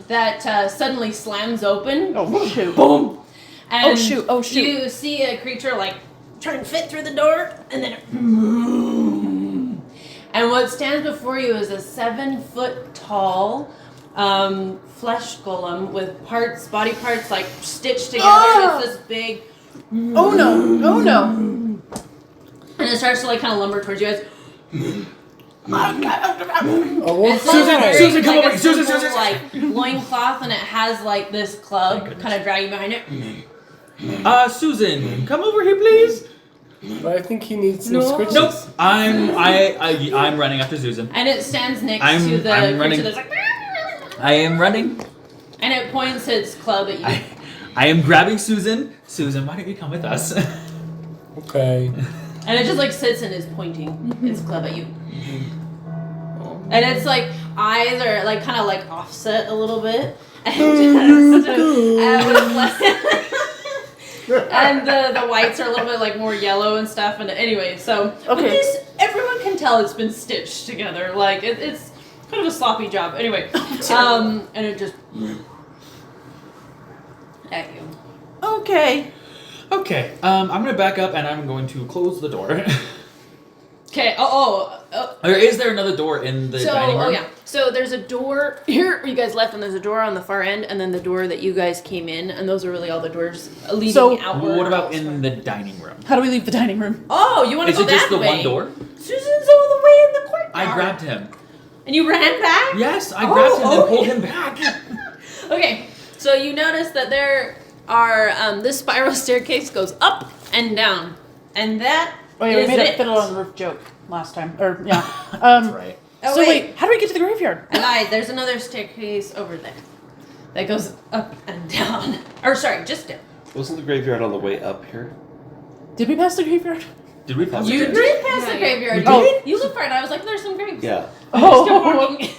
That suddenly slams open. Oh, shoot. Boom. And Oh, shoot. You see a creature like trying to fit through the door, and then and what stands before you is a 7-foot tall flesh golem with body parts like stitched together. Ah! It's this big, Oh no. and it starts to like kind of lumber towards you guys. Oh, well, It's like wearing, Susan, come like over. a Susan, simple, Susan. like loincloth, and it has like this club kind of dragging behind it. Susan, come over here, please. But I think he needs some No. scritches. Nope. I'm running after Susan. And it stands next I'm- to the I'm running. creature that's like, I am running. and it points its club at you. I am grabbing Susan. Susan, why don't you come with us? Okay. And it just like sits and is pointing its club at you. And its like eyes are like kind of like offset a little bit. And and the whites are a little bit like more yellow and stuff. And anyway, so with Okay. this, everyone can tell it's been stitched together. Like it's kind of a sloppy job. Anyway, and it just at you. Okay. Okay. I'm gonna back up and I'm going to close the door. Okay. Or is there another door in the dining room? Oh yeah. So there's a door here where you guys left, and there's a door on the far end, and then the door that you guys came in, and those are really all the doors leading So- outward. What about in the dining room? How do we leave the dining room? Oh, you want to Is go it just that the way? one door? Susan's all the way in the courtyard. I grabbed him. And you ran back. Yes, I grabbed him and pulled him back. Okay. So you notice that there are this spiral staircase goes up and down, and that Oh yeah, we is made a it. fiddle on the roof joke last time. Or yeah. That's right. Oh, So wait, how do we get to the graveyard? And there's another staircase over there that goes up and down. Or sorry, just down. Wasn't the graveyard on the way up here? Did we pass the graveyard? Did we pass You it? did pass the graveyard. We did? You looked for it. I was like, there's some graves. Yeah. Still Oh. walking.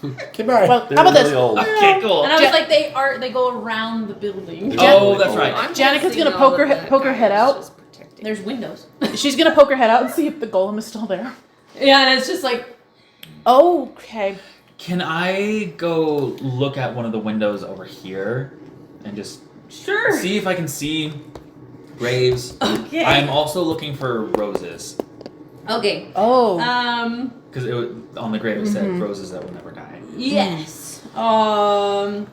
Okay, bye. Well, They're how about really this? old. Okay, cool. And I was like, they go around the building. Oh, that's right. I'm Janica's guessing gonna all poke of her that poke her guy head is out. just protecting. There's windows. She's gonna poke her head out and see if the golem is still there. Yeah, and it's just like, Okay. Can I go look at one of the windows over here and just sure. see if I can see graves? Okay. I'm also looking for roses Okay. Oh. because on the grave it said roses that will never die. Yes. Well.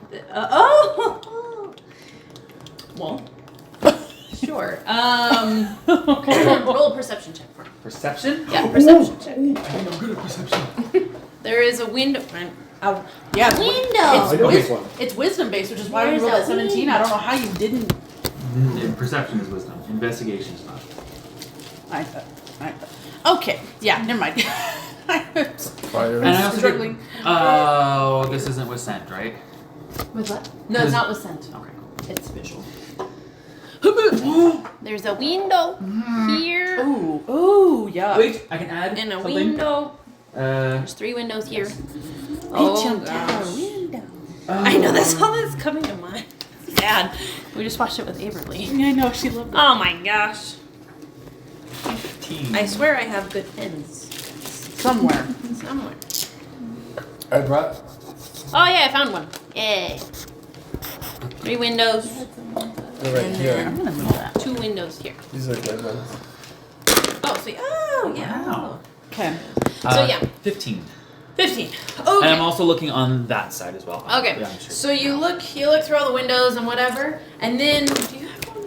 Sure. Okay. Roll a perception check for me. Perception? Yeah, perception check. I'm good at perception. There is a window. Yeah. I know this one. It's wisdom based, which is why Where's we rolled that at 17. I don't know how you didn't. Perception is wisdom. Investigation is not. Okay. Yeah. Never mind. Fire. And I also struggling. did, oh, this isn't with scent, right? With what? No, it's not with scent. Okay, cool. It's visual. There's a window here. Ooh. Yeah. Wait, I can add And a something. window. There's 3 windows here. Oh, gosh. window. I know, that's all that's coming to mind. Sad. We just watched it with Averly. I know she loved it. Oh my gosh. 15. I swear I have good pens. Somewhere. Somewhere. I brought. Oh yeah, I found one. Yay. 3 windows. They're right And here. I'm gonna move that. 2 windows here. These are good ones. Oh, so yeah. Wow. Okay. So yeah. 15. 15. And I'm Okay. also looking on that side as well. Okay. Yeah, I'm sure. So you look through all the windows and whatever, and then do you have one?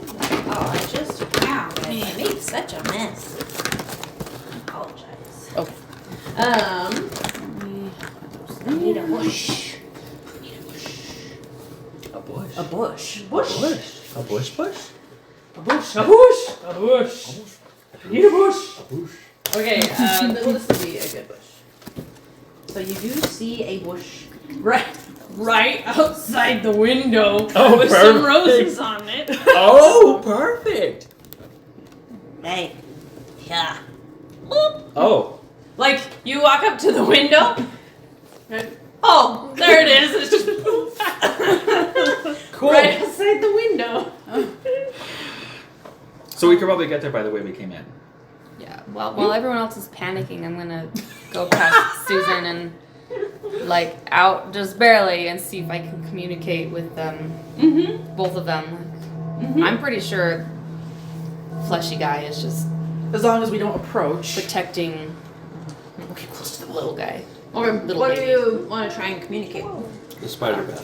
Oh, I just wow, guys, I made such a mess. I apologize. Okay. I need a bush. A bush. A bush. Bush. A bush bush? A bush. A bush. A bush. I need a bush. A bush. Okay. Well, this will be a good bush. So you do see a bush right outside the window with some perfect. roses on it. Oh, perfect. Hey. Yeah. Oh. Like, you walk up to the window, and, oh, there it is. It's just Cool. right outside the window. So we could probably get there by the way we came in. Yeah. Well, while everyone else is panicking, I'm gonna go past Susan and like out just barely and see if I can communicate with them, both of them. I'm pretty sure Fleshy Guy is just As long as we don't approach. protecting the little guy. Or Little what do baby. you want to try and communicate with? The spider bat.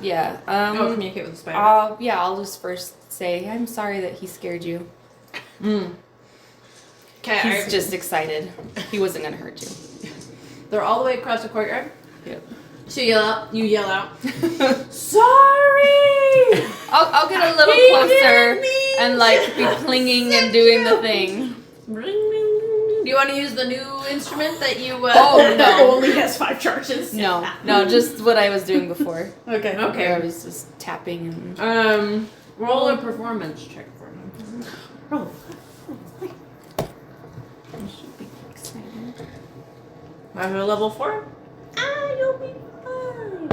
Yeah. Communicate with the spider. Yeah. I'll just first say I'm sorry that he scared you. Okay, He's just excited. He wasn't gonna hurt you. they're all the way across the courtyard. Yep. So you yell out, sorry! I'll get a little He closer didn't mean and like be to clinging upset and doing you. the thing. Do you want to use the new instrument that you Oh, That no. only has 5 charges. No, just what I was doing before. Okay. Okay. Where I was just tapping and Roll a performance check for me. Roll. I should be excited. Have a level 4? You'll be fine.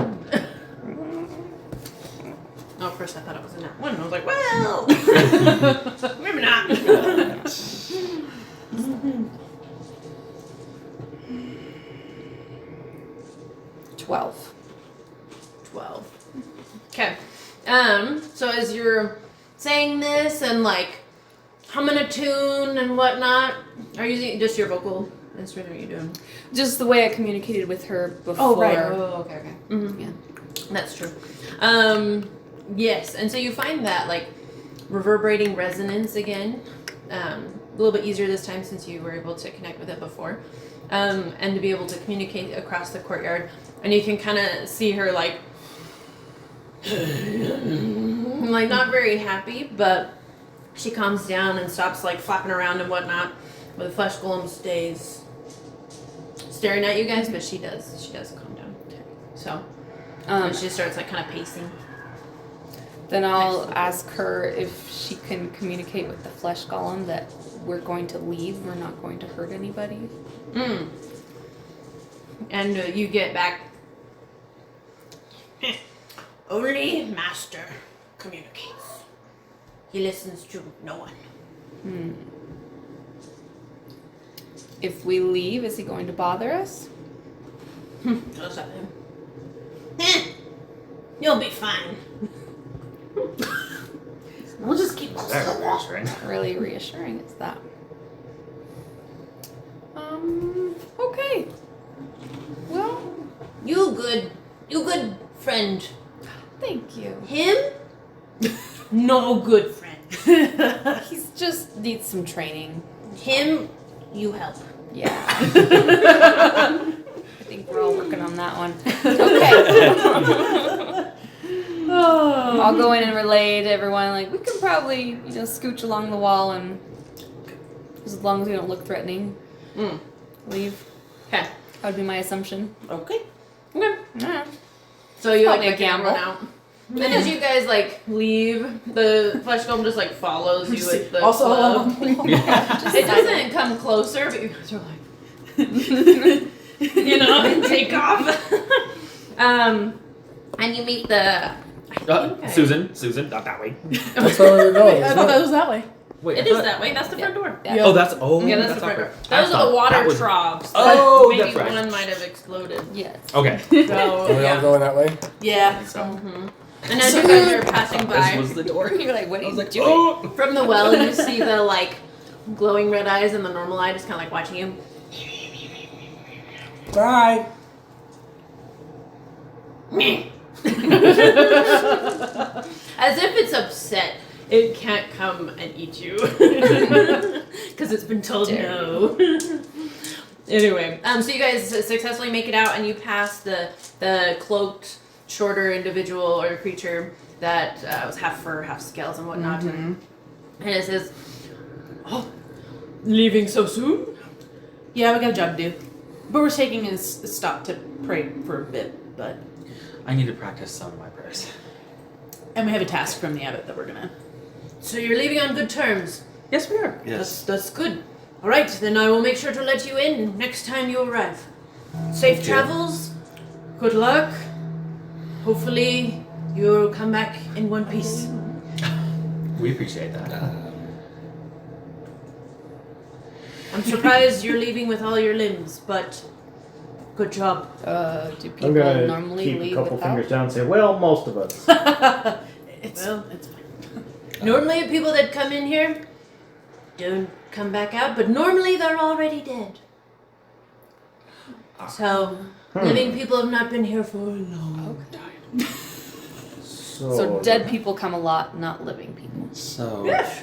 Oh, at first I thought it was a nat 1. I was like, well, maybe not. 12. 12. Okay. So as you're saying this and like humming a tune and whatnot, are you using just your vocal instrument? Are you doing? Just the way I communicated with her before. Oh, right. Oh, okay. Mm-hmm. Yeah. That's true. Yes, and so you find that like reverberating resonance again, a little bit easier this time since you were able to connect with it before, and to be able to communicate across the courtyard, and you can kind of see her like not very happy, but she calms down and stops like flapping around and whatnot. But the flesh golem stays staring at you guys, but she does calm down. So. And she starts like kind of pacing. Then I'll ask her if she can communicate with the flesh golem that we're going to leave. We're not going to hurt anybody. And you get back Only Master communicates. He listens to no one. If we leave, is he going to bother us? Goes up him. You'll be fine. We'll just keep Very reassuring. Not really reassuring, is that? Okay. Well, You good friend. thank you. Him? No good friend. He's just needs some training. Him, you help. Yeah. I think we're all working on that one. Okay. I'll go in and relay to everyone, like, we can probably, scooch along the wall and, as long as we don't look threatening, leave. Okay. That would be my assumption. Okay. Yeah. So you Probably like a gamble. run out. Then as you guys like leave, the flesh golem just like follows you with the Also club. Yeah. It doesn't come closer, but you guys are like, and take off. And you meet the. Susan, not that way. That's where we were going. I thought that was that way. Wait, It is that way. That's the front door. Yeah. Oh, that's Yeah, that's the front door. Those are the water troughs. Oh, Maybe that's right. one might have exploded. Yes. Okay. So Are we all yeah. going that way? Yeah. And as you guys are passing This by was the door. You're like, what are you doing? Oh! from the well, you see the like glowing red eyes and the normal eye just kind of like watching you. Bye. As if it's upset. It can't come and eat you. Because it's been told no. Anyway, so you guys successfully make it out and you pass the cloaked, shorter individual or creature that was half fur, half scales and whatnot. And it says, "Oh, leaving so soon?" Yeah, we got a job to do. But we're taking a stop to pray for a bit, but... I need to practice some of my prayers. And we have a task from the Abbott that we're gonna... So you're leaving on good terms. Yes, we are. Yes. That's good. All right, then I will make sure to let you in next time you arrive. Safe travels. Good luck. Hopefully you'll come back in one piece. We appreciate that. I'm surprised you're leaving with all your limbs, but good job. Do people I'm gonna normally keep a leave couple without? fingers down and say, well, most of us. It's Well. fine. Normally people that come in here don't come back out, but normally they're already dead. So, living people have not been here for a long time. So dead people come a lot, not living people. So, Yes.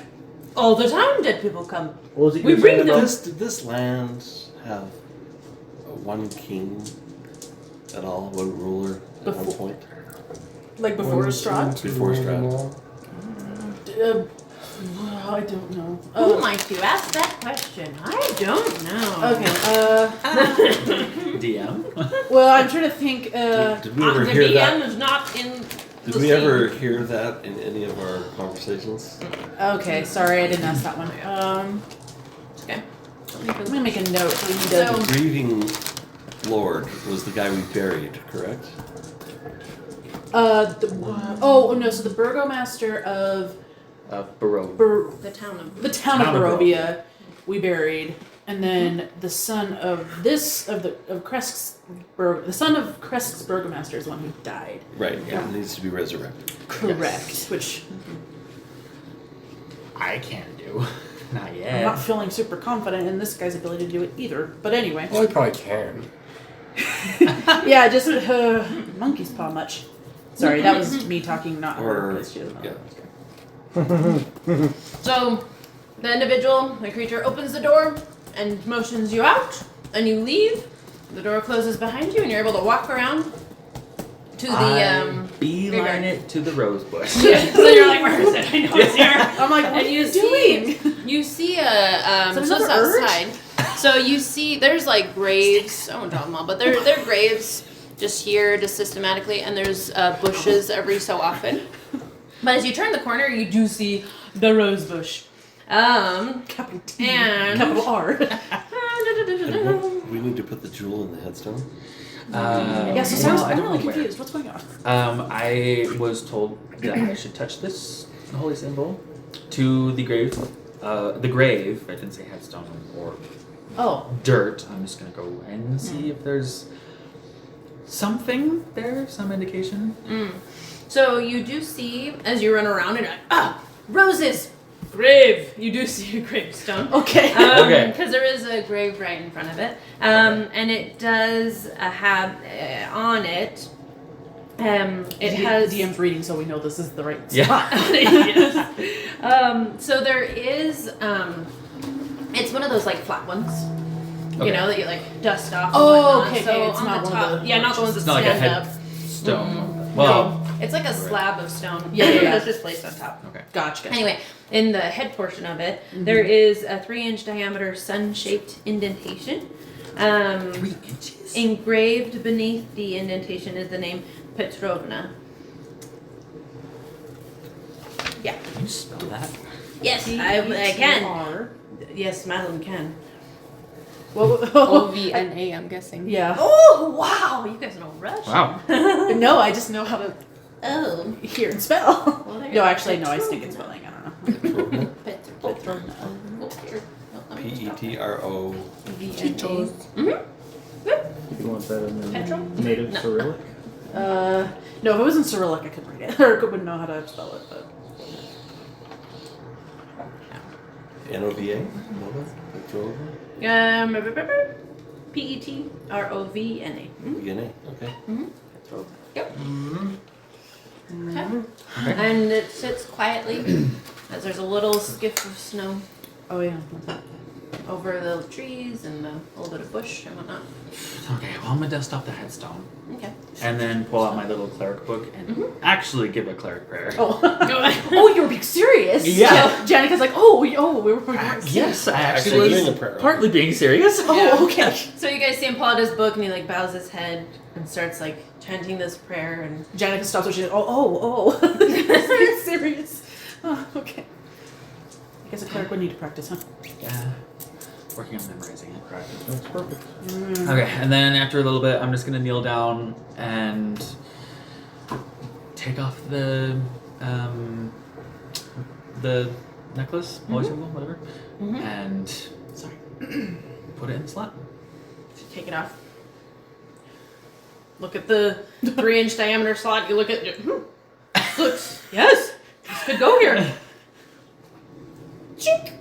All the time dead people come. What was it We you were bring saying them. about? did this land have one king at all? One ruler at one Before- point? Like before Strahd? Before Strahd. I don't know. Who might you ask that question? I don't know. Okay, DM. well, I'm trying to think, Did we ever The hear DM that? is not in Did the we scene. ever hear that in any of our conversations? okay, sorry, I didn't ask that one. Okay. I'm gonna make a note. We need So- to, The grieving lord was the guy we buried, correct? so the burgomaster of Baroque. The town of the town of Barovia, we buried, and then the son of Kresk's the son of Kresk's burgomaster is the one who died. Right, yeah. It needs to be resurrected. Correct. Which I can't do. Not I'm yet. not feeling super confident in this guy's ability to do it either. But anyway, Well, we probably can. yeah, just monkey's paw much. Sorry, that was me talking, not her. Or, 'Cause she doesn't know. yeah. So, the individual, the creature, opens the door and motions you out, and you leave. The door closes behind you, and you're able to walk around to the beeline it to the rose bush. So you're like, where is it? I know it's here. I'm like, what And are you you doing? You see a Is so there it's another urge? outside. So you see there's like graves. I won't draw them all, but they're graves just here, just systematically, and there's bushes every so often. But as you turn the corner, you do see the rose bush. Capital T. And Capital R. And we need to put the jewel in the headstone. Yeah, so Cyrus, well, I I'm don't really know where. confused. What's going on? I was told that I should touch this holy symbol to the grave. The grave. I didn't say headstone or Oh. dirt. I'm just gonna go and see if there's something there, some indication. So you do see as you run around and you're like, roses, grave. You do see a gravestone. Okay. Okay. Because there is a grave right in front of it, and it does have on it. It has DM's reading, so we know this is the right Yeah. spot. Yes. So there is. It's one of those like flat ones. You Okay. know that you like dust off. Oh, and whatnot. okay, So okay, it's on not the one of top, the yeah, not the ones that It's not like a stand up. headstone. Well, No, it's like a slab of stone. Yeah. That's just placed on top. okay. Gotcha. Anyway, in the head portion of it, there is a 3-inch diameter sun-shaped indentation. 3 inches. Engraved beneath the indentation is the name Petrovna. Yeah. Can you spell that? Yes, I can. Yes, Madeline can. OVNA, I'm guessing. Yeah. Oh, wow. You guys know Russian. Wow. No, I just know how to Oh. hear and spell. Well, there you No, go. actually, no, I stink at spelling. I don't know. Petrovna. Oh, here. No, let me stop. Petro. VNA. You want that in the Petro? native No. Cyrillic? No, if it was in Cyrillic, I could read it. Or wouldn't know how to spell it, but. Nova. Petro. Petrovna. DNA. Okay. Yep. Okay. And it sits quietly as there's a little skiff of snow Oh, yeah. over the trees and a little bit of bush and whatnot. Okay, well, I'm gonna dust off the headstone Okay. and then pull out my little cleric book and actually give a cleric prayer. Oh. Oh, you were being serious? Yeah. So Janica's like, we were Yes, I Actually actually doing was a prayer. partly being serious. Oh, okay. So you guys see him pull out his book and he like bows his head and starts like chanting this prayer and Janica stops what she's like, oh. Being serious. Oh, okay. I guess a cleric would need to practice, huh? Yeah. Working on memorizing it, practice. That's perfect. Okay, and then after a little bit, I'm just gonna kneel down and take off the necklace, holy symbol, whatever, and sorry. put it in the slot. Take it off. Look at the 3-inch diameter slot. You look at it. Looks, yes, this could go here. Chink.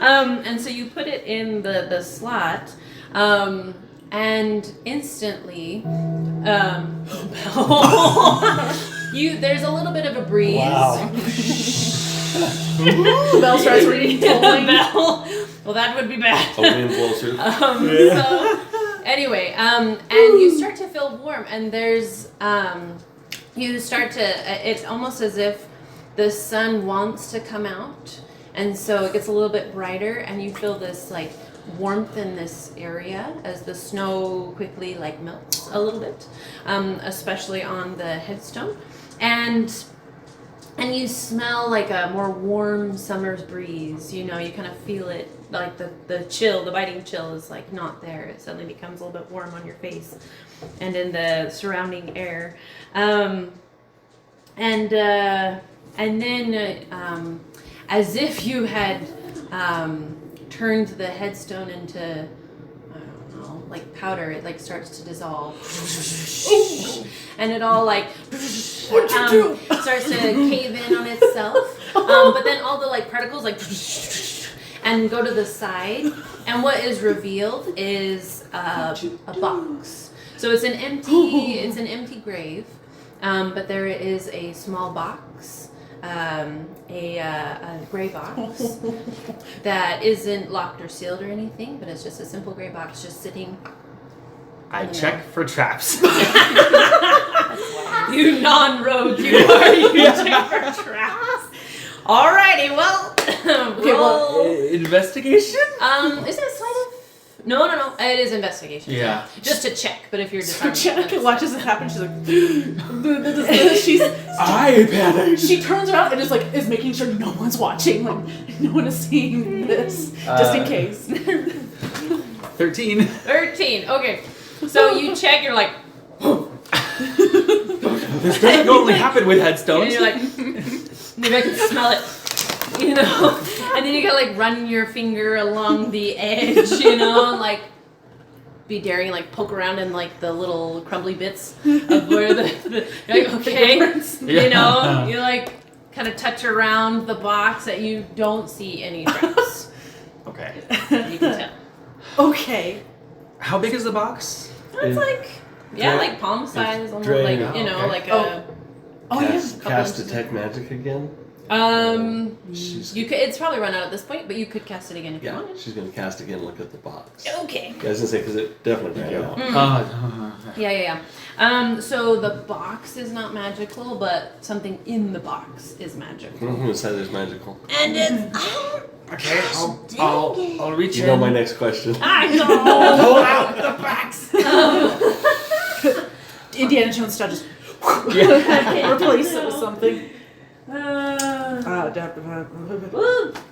And so you put it in the slot, and instantly, there's a little bit of a breeze. Wow. The bell starts ringing. The bell. Well, that would be bad. A wind blows through. So anyway, and you start to feel warm, and there's you start to. It's almost as if the sun wants to come out, and so it gets a little bit brighter, and you feel this like warmth in this area as the snow quickly like melts a little bit, especially on the headstone, and you smell like a more warm summer's breeze. You know, you kind of feel it, like the chill, the biting chill is like not there. It suddenly becomes a little bit warm on your face and in the surrounding air. And then as if you had turned the headstone into, I don't know, like powder, it like starts to dissolve. And it all like starts to cave in on itself. But then all the like particles like and go to the side. And what is revealed is a box. So it's an empty grave. But there is a small box, a gray box that isn't locked or sealed or anything, but it's just a simple gray box just sitting. I check for traps. You non-rogue, you are. You check for traps. Alrighty, well, roll. Investigation? Is it a sleight of? No. It is investigation. Yeah. Just to check, but if you're So disarmed, Janica watches it happen. She's like, she's I panicked. she turns around and is making sure no one's watching, like no one is seeing this, just in case. 13. 13. Okay. So you check, you're like, This doesn't normally happen with and headstones. you're like, maybe I can smell it, you know? And then you gotta like run your finger along the edge, you know, and, like be daring, like poke around in like the little crumbly bits of where the you're like, okay, you know, you like kind of touch around the box that you don't see any traps. Okay. You can tell. Okay. How big is the box? It's like, like palm size, almost drained like, out, you know, okay. like Oh Cast, couple cast inches. detect magic again. She's, You could. It's probably run out at this point, but you could cast it again if you yeah, wanted. she's gonna cast again. Look at the box. Okay. Yeah, I was gonna say because it definitely ran out. Yeah. So the box is not magical, but something in the box is magical. Mm-hmm. Inside there's magical. And it's Okay, I'll reach You in. know my next question. I know. Pull out the box. Indiana Jones style just replace it with something. Woo.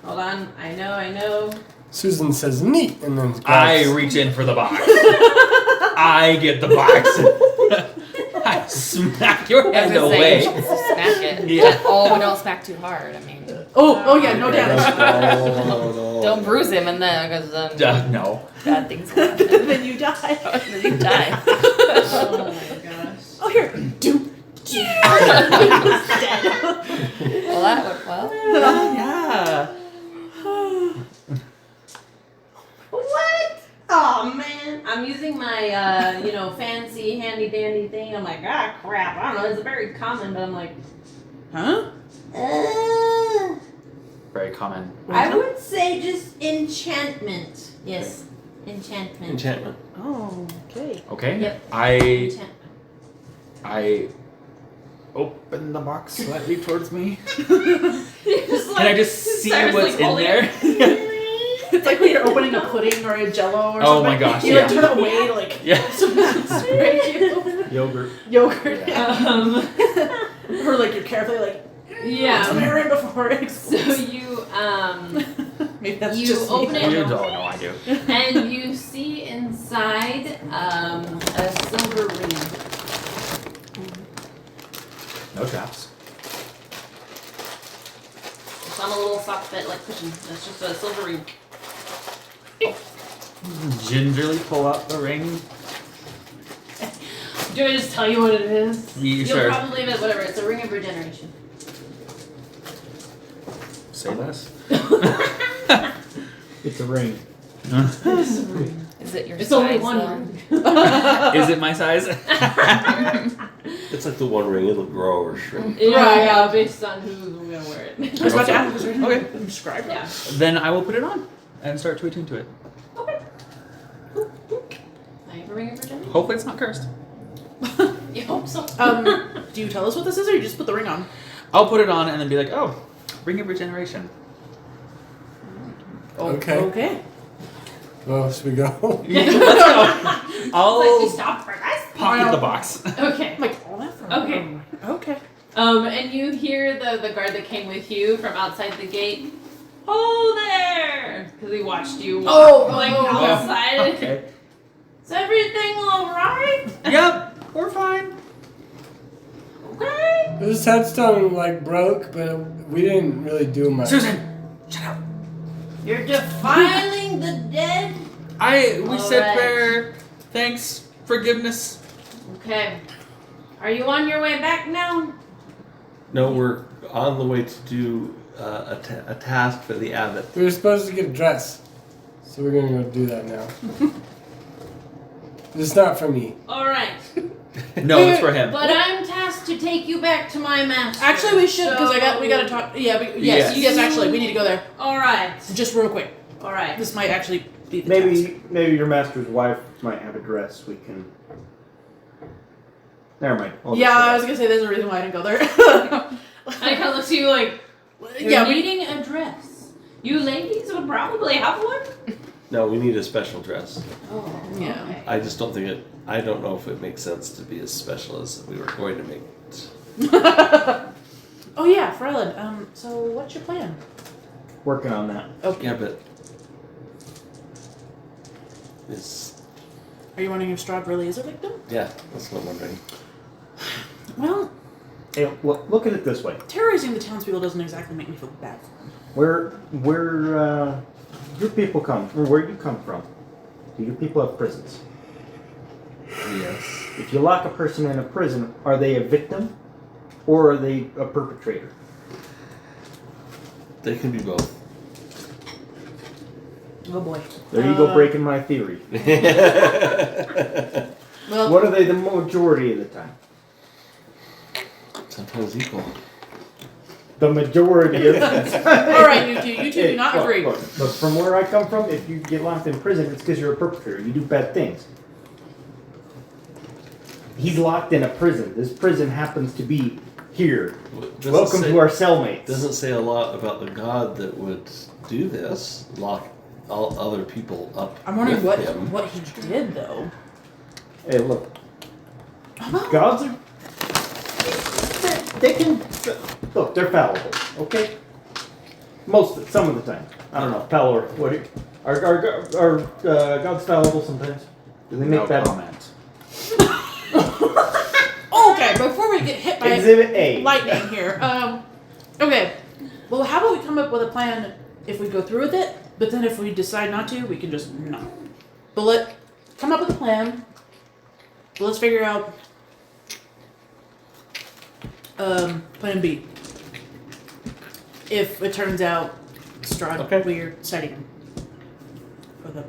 Hold on. I know. Susan says neat, and then I grabs- reach in for the box. I get the box. I smack your I was hand gonna say, away. you should smack it. Yeah. Oh, we don't smack too hard. I mean, Oh yeah, no damage. No. don't bruise him, and then because No. bad things will happen. Then you die. Then you die. Oh my gosh. Oh here, do. Well, that went well. Yeah. What? Oh man, I'm using my fancy handy dandy thing. I'm like, crap. I don't know. It's very common, but I'm like, Huh? Very common. I would say just enchantment. Yes, enchantment. Enchantment. Oh, okay. Okay. Yep. I open the box slightly towards me. Just Can I just see Cyrus, what's like, in holding there? It's like when you're opening a pudding or a Jello or Oh something. my gosh, You like yeah. turn it away to like Yeah. spray you. Yogurt. Yogurt. Um, Or like you're carefully like yeah. smearing before it So explodes. you Maybe that's you just me. open it. You don't know I do. and you see inside a silver ring. No traps. It's on a little soft bed like cushion. It's just a silver ring. Gingerly pull out the ring. Do I just tell you what it is? You You'll sure? probably have it, whatever. It's a ring of regeneration. Say less. It's a ring. Is it your It's size? only one though? ring. Is it my size? It's like the one ring. It'll grow or shrink. Yeah, based on who's gonna wear it. I was about to ask, was there anything Okay. you can describe it? Yeah. Then I will put it on and start to attune to it. Okay. I have a ring of regeneration. Hopefully it's not cursed. You hope so. Do you tell us what this is, or you just put the ring on? I'll put it on and then be like, oh, ring of regeneration. Okay. Okay. Well, should we go? Let's go. Like you I'll stopped for us. pocket the box. Okay. I'm like all that for Okay. Okay. And you hear the guard that came with you from outside the gate. Oh, there! Because he watched you walk outside. Okay. Is everything alright? Yep, we're fine. Okay. This headstone like broke, but we didn't really do much. Susan, shut up. You're defiling the dead? We said Alright. prayer. Thanks, forgiveness. Okay. Are you on your way back now? No, we're on the way to do a task for the abbot. We were supposed to get a dress, so we're gonna go do that now. It's not for me. Alright. No, it's for him. But I'm tasked to take you back to my master. Actually, we should because So- we gotta talk. Yeah. Yes. Yes. Yes. Actually, we need to go there Alright. just real quick. Alright. This might actually be the task. Maybe your master's wife might have a dress we can. Never mind. I'll just Yeah, say I was gonna say there's a reason why I didn't go there. I kind of look to you like, you're yeah, needing a dress. You ladies would probably have one. No, we need a special dress. Oh, Yeah. okay. I just don't think it. I don't know if it makes sense to be as special as we were going to make it. Oh yeah, Freeland. So what's your plan? working on that. Okay. Yeah, but is Are you wondering if Strahd really is a victim? Yeah, that's what I'm wondering. Well, Hey, look at it this way. terrorizing the townspeople doesn't exactly make me feel bad for them. Where your people come, or where you come from, do your people have prisons? Yes. If you lock a person in a prison, are they a victim, or are they a perpetrator? They can be both. Oh boy. There you go, breaking my theory. Well, What are they the majority of the time? Sometimes equal. The majority of the time. all right, you two do not Look, agree. Look, from where I come from, if you get locked in prison, it's because you're a perpetrator. You do bad things. He's locked in a prison. This prison happens to be here. Welcome to our cellmates. Doesn't say a lot about the god that would do this. Lock all other people up. I'm wondering with him. what he did though. Hey, look. Oh, Gods are. They can. Look, they're fallible, okay? Some of the time. I don't know. Fallible. What? Are gods fallible sometimes? Do they make No bad comment. okay, before we get hit by Exhibit A. lightning here. Okay. Well, how about we come up with a plan if we go through with it, but then if we decide not to, we can just not. But come up with a plan. But let's figure out plan B. If it turns out Strahd, Okay. we're citing him. Okay.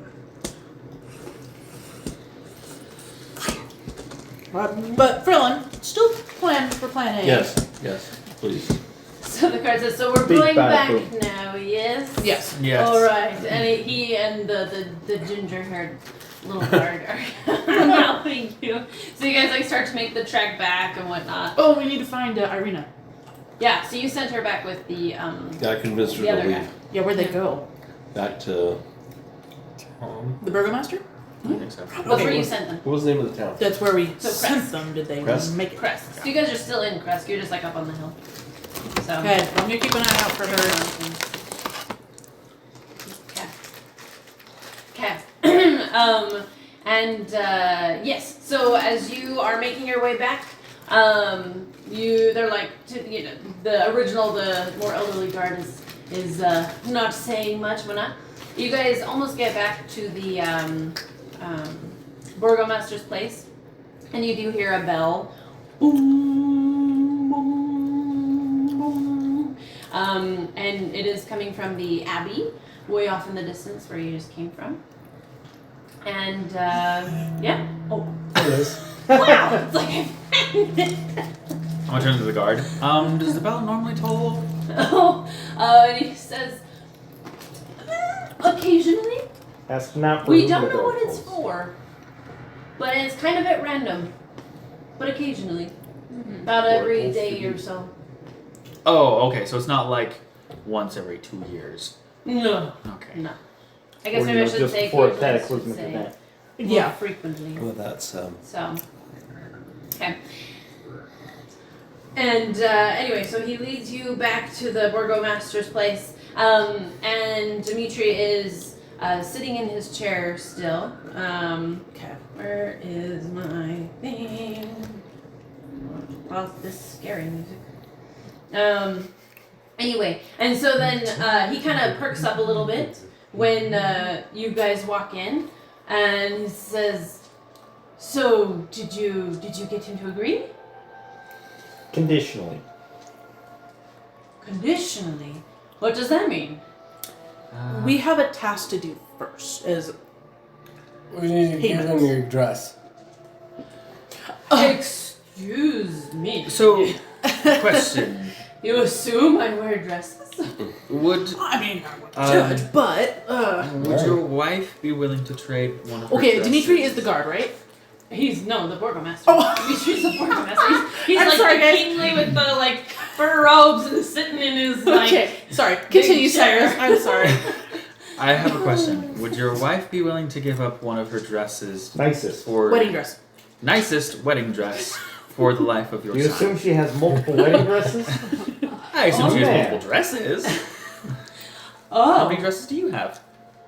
But Frillin, still plan for plan A. Yes, please. So the card says, so we're Big going back battlefield. now, yes? Yes. Yes. All right, and he and the ginger-haired little guard are helping you. So you guys like start to make the trek back and whatnot. Oh, we need to find Irina. Yeah, so you sent her back with the I convinced her The to other leave. guy. Yeah, where'd they go? Back to. The Burgomaster? I think so. That's Okay. where you sent them. What was the name of the town? That's where we So sent Crest. them. Did they Crest? make it? Crest. So you guys are still in Crest. You're just like up on the hill. So. Okay, I'm gonna keep an eye out for her. Yes. So as you are making your way back, they're like, the original, the more elderly guard is not saying much, but not. You guys almost get back to the Burgomaster's place, and you do hear a bell. Boom, boom, boom. And it is coming from the abbey, way off in the distance where you just came from. And yeah. Oh, It is. wow! It's like I found it. I'm gonna turn to the guard. Does the bell normally toll? Oh, and he says, occasionally. That's not for We who don't the know bell what it's tolls. for, but it's kind of at random. But occasionally, about every day or so. Oh, okay. So it's not like once every 2 years. No, Okay. no. I guess Or, maybe I you know, should just say before a occasionally, I should cataclysmic say event. more Yeah. frequently. Well, that's So, okay. And anyway, so he leads you back to the Burgomaster's place, and Dimitri is sitting in his chair still. Okay. Where is my thing? Pause this scary music. Anyway, and so then he kind of perks up a little bit when you guys walk in, and he says, "So did you get him to agree?" Conditionally. Conditionally. What does that mean? We have a task to do first. Is We need to give them your dress. Excuse me. So, question: You assume I wear dresses? Would I mean, judge, but would your wife be willing to trade one of her okay. dresses? Dimitri is the guard, right? He's the Burgomaster. Oh. Dimitri's the Burgomaster. He's I'm like sorry, the guys. kingly with the like fur robes and sitting in his like. Okay, sorry. Continue, chair. Cyrus. I'm sorry. I have a question. Would your wife be willing to give up one of her dresses Nicest. for Wedding dress. nicest wedding dress for the life of your Do you son? assume she has multiple wedding dresses? I assume Oh, she has man. multiple dresses. How Oh. many dresses do you have?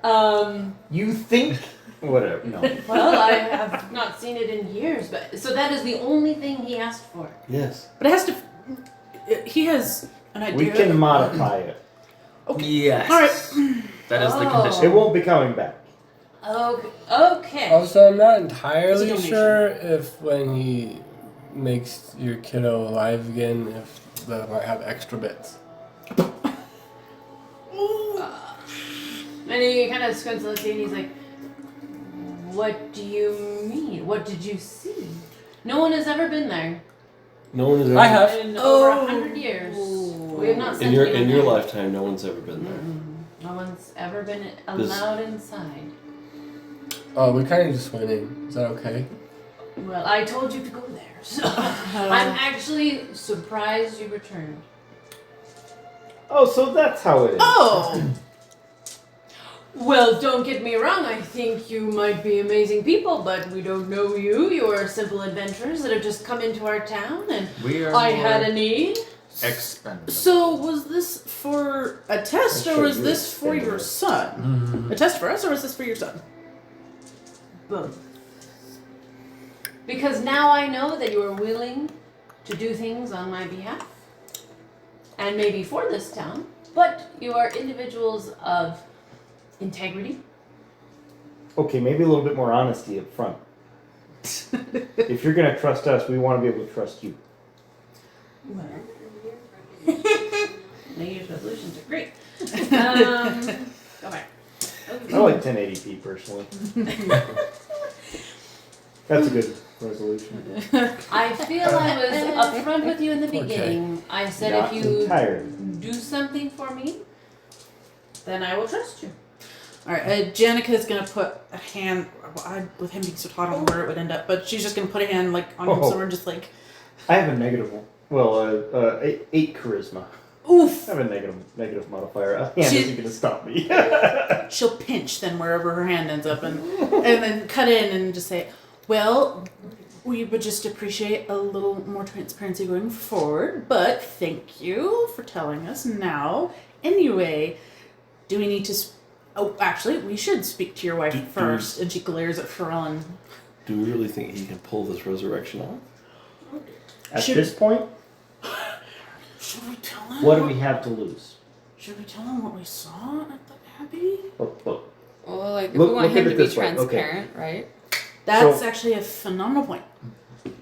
You think? Whatever. No. Well, I have not seen it in years, but so that is the only thing he asked for. Yes. But it has to. He has an idea. We can modify it. Yes. All right. That is the Oh. condition. It won't be coming back. Okay. Also, I'm not entirely It's a donation. sure if when he makes your kiddo alive again, if that might have extra bits. And he kind of squints at you and he's like, "What do you mean? What did you see? No one has ever been there No one has ever. I have. in over 100 years. We have not sent In your anyone there. lifetime, no one's ever been there. No one's ever been allowed inside. Oh, we kind of just went in. Is that okay? Well, I told you to go there, so I'm actually surprised you returned. Oh, so that's how it is. Oh. Well, don't get me wrong, I think you might be amazing people, but we don't know you. You're simple adventurers that have just come into our town, and We are I had a need. expendable. So was this for a test, I'll or show was you this for your son? A test for us, or was this for your son? Both. Because now I know that you are willing to do things on my behalf, and maybe for this town, but you are individuals of integrity. Okay, maybe a little bit more honesty up front. If you're gonna trust us, we want to be able to trust you. Well, New Year's resolutions are great. Go back. I like 1080p personally. That's a good resolution. I feel I was upfront with you in the beginning. I said Not if you entirely. do something for me, then I will trust you. All right, Janica's gonna put a hand. Well, with him being so tall, I don't know where it would end up, but she's just gonna put a hand like on him Oh. somewhere, just like, I have a negative one. Well, 8 charisma. oof. I have a negative modifier. A hand She- isn't gonna stop me. She'll pinch then wherever her hand ends up, and then cut in and just say, "Well, we would just appreciate a little more transparency going forward, but thank you for telling us now. Anyway, do we need to? Oh, actually, we should speak to your wife Do- first." And she glares at Pharrell. Do we really think he can pull this resurrection off? At Should- this point, Should we tell him? what do we have to lose? Should we tell him what we saw at the Abbey? Look. Well, like, if Look- we want look him at to it be this way, okay. transparent, right? That's So- actually a phenomenal point.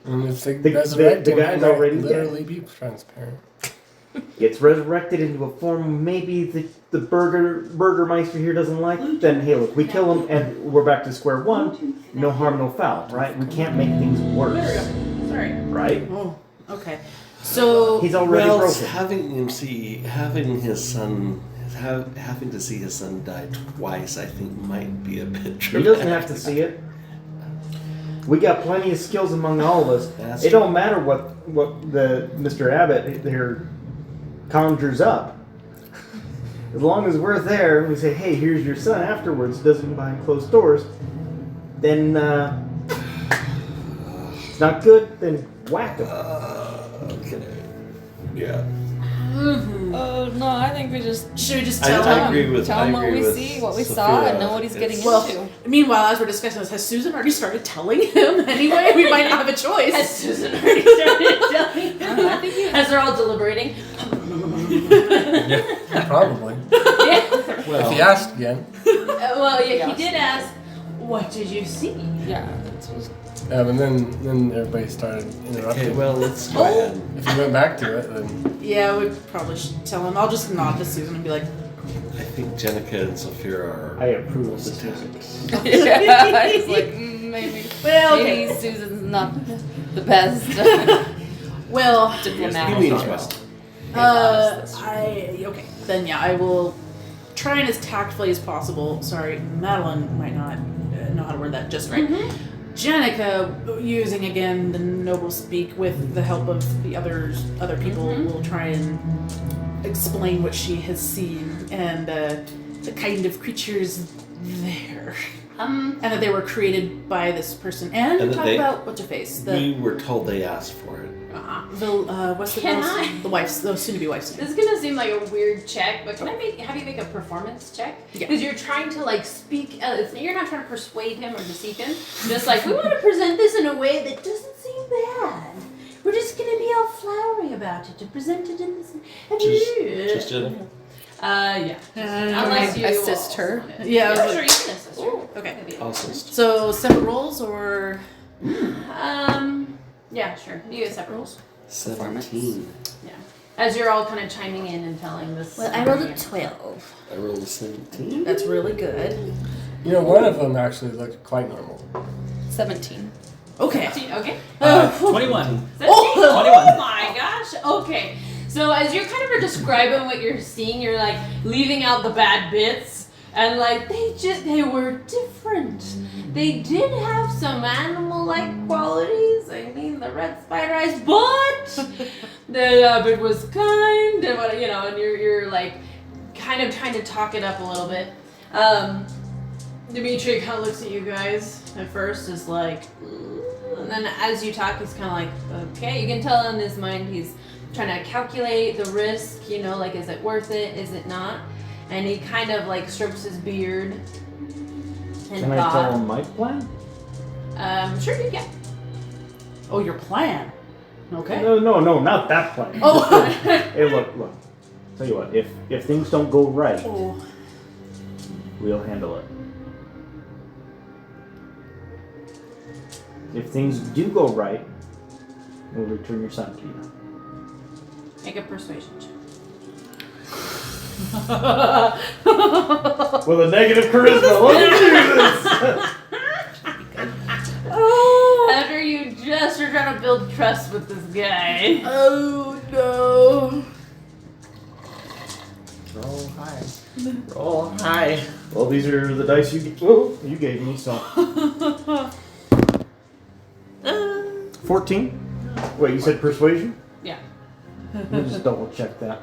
And if they The- resurrect the him, guy's he might already dead. literally be transparent. Gets resurrected into a form maybe the burgermeister here doesn't like, then hey look, we kill him and we're back to square one. No harm, no foul, right? We can't make things worse. There we go. Sorry. Right? Oh, okay. So He's already Well, broken. having his son to see his son die twice, I think might be a bit He dramatic. doesn't have to see it. We got plenty of skills among all of us. That's It true. don't matter what the Mr. Abbott here conjures up. As long as we're there and we say, hey, here's your son afterwards, doesn't behind closed doors, then it's not good, then whack him. Okay. Yeah. Oh no, I think we just should we just I tell him? agree with tell him what agree we with see, what we Sophia. saw, and know what he's getting It's- into. Meanwhile, as we're discussing this, has Susan already started telling him anyway? We might not have a Has choice. Susan already started telling them? I think you. As they're all deliberating. Probably. Yeah. If he asked again. Well, yeah, he Yes. did ask, what did you see? Yeah, that's just. And then everybody started interrupting. Okay, well, let's go Oh. ahead. If he went back to it, then Yeah, we probably should tell him. I'll just nod to Susan and be like, I think Jenica and Sophia are. I approve of this music. Yeah, he's like, maybe. well, Maybe okay. Susan's not the best Well, diplomat. He means well. okay. Then yeah, I will try and as tactfully as possible. Sorry, Madeline might not know how to word that just right. Jenica, using again the noble speak with the help of the other people, will try and explain what she has seen and the kind of creatures there, and that they were created by this person, and And that talk they- about what's her face. We were told they asked for it. What's the Can girl's I- name? The wife's, the soon-to-be wife's name. This is gonna seem like a weird check, but can I have you make a performance check? Yeah. Because you're trying to like speak. You're not trying to persuade him or deceive him. Just like we want to present this in a way that doesn't seem bad. We're just gonna be all flowery about it to present it in this. Just Jennifer. Yeah. Unless you assist her. Yeah, I Yeah, was sure, like, you can assist her. okay. I'll assist. So separate roles or Yeah, sure. You get separate rules. 17. Yeah. As you're all kind of chiming in and telling this. Well, I rolled a 12. I rolled a 17. that's really good. You know, one of them actually looked quite normal. 17. Okay. Okay. 21. 17? Oh my gosh. Okay. So as you're kind of describing what you're seeing, you're like leaving out the bad bits, and like they were different. They did have some animal-like qualities. I mean, the red spider eyes, but the Abbott was kind, and what and you're like kind of trying to talk it up a little bit. Dimitri kind of looks at you guys at first, is like, and then as you talk, he's kind of like, okay. You can tell in his mind he's trying to calculate the risk. Like, is it worth it? Is it not? And he kind of like strokes his beard. And Can I tell him my plan? Sure you can. Oh, your plan. Okay. No, not that plan. Oh. Hey, look. Tell you what, if things don't go right, Oh. we'll handle it. If things do go right, we'll return your son to you. Make a persuasion check. With a negative charisma, look at Jesus! After you just are trying to build trust with this guy. Oh no. Roll high. Roll high. Well, these are the dice you gave me, so. 14? Wait, you said persuasion? Yeah. Let me just double check that.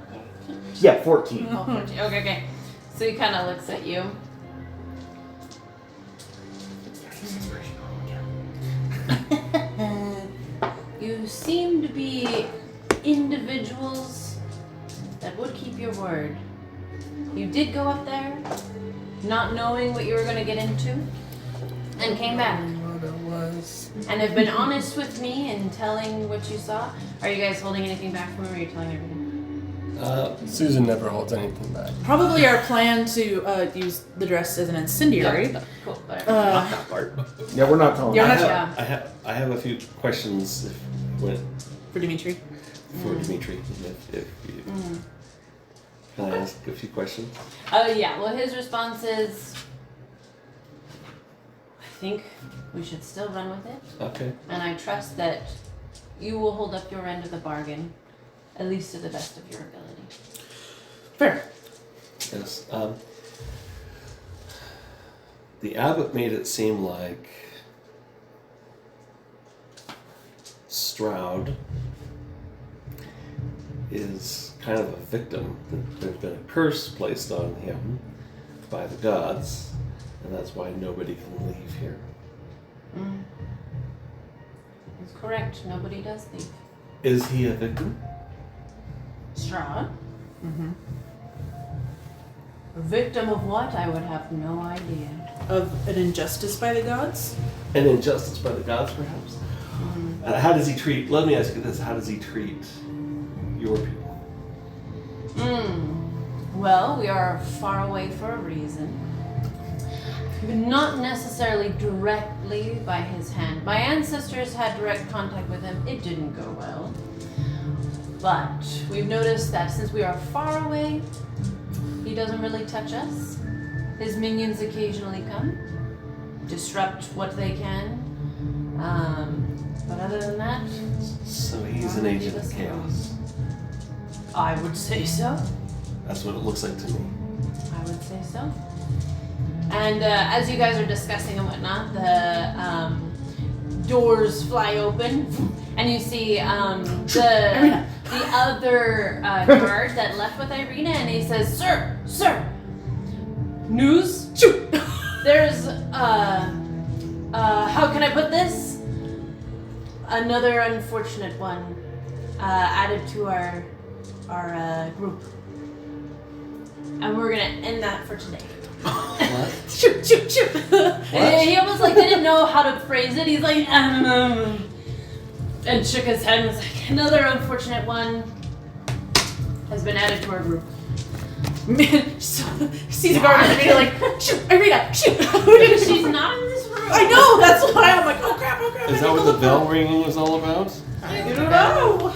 Yeah, 14. Oh, 14. Okay. So he kind of looks at you. You seem to be individuals that would keep your word. You did go up there, not knowing what you were going to get into, and came back. What it was. And have been honest with me in telling what you saw. Are you guys holding anything back from him, or are you telling everything? Susan never holds anything back. Probably our plan to use the dress as an incendiary. Yeah, cool. Whatever. Not that part. Yeah, we're not telling You're him. not- I have a few questions For Dimitri. for Dimitri. If you, can I ask a few questions? Yeah, well, his response is, I think we should still run with it, Okay. and I trust that you will hold up your end of the bargain, at least to the best of your ability. Fair. Yes. The abbot made it seem like Strahd is kind of a victim. There's been a curse placed on him by the gods, and that's why nobody can leave here. That's correct. Nobody does leave. Is he a victim? Strahd? A victim of what? I would have no idea. Of an injustice by the gods? An injustice by the gods, perhaps? How does he treat, let me ask you this, how does he treat your people? Well, we are far away for a reason. Not necessarily directly by his hand. My ancestors had direct contact with him. It didn't go well. But we've noticed that since we are far away, he doesn't really touch us. His minions occasionally come, disrupt what they can. But other than that, So he's an agent of chaos. I would say so. That's what it looks like to me. I would say so. And as you guys are discussing and whatnot, the doors fly open, and you see the other guard that left with Irina, and he says, "Sir, news? Shoot! There's how can I put this? Another unfortunate one added to our group, and we're gonna end that for today. What? Shoot! And he almost like didn't know how to phrase it. He's like, and shook his head and was like, another unfortunate one has been added to our group. Sees a guard and Irina like, shoot, Irina, shoot. She's not in this room. I know, that's why I'm like, oh crap. Is that what the bell ringing was all about? I don't know.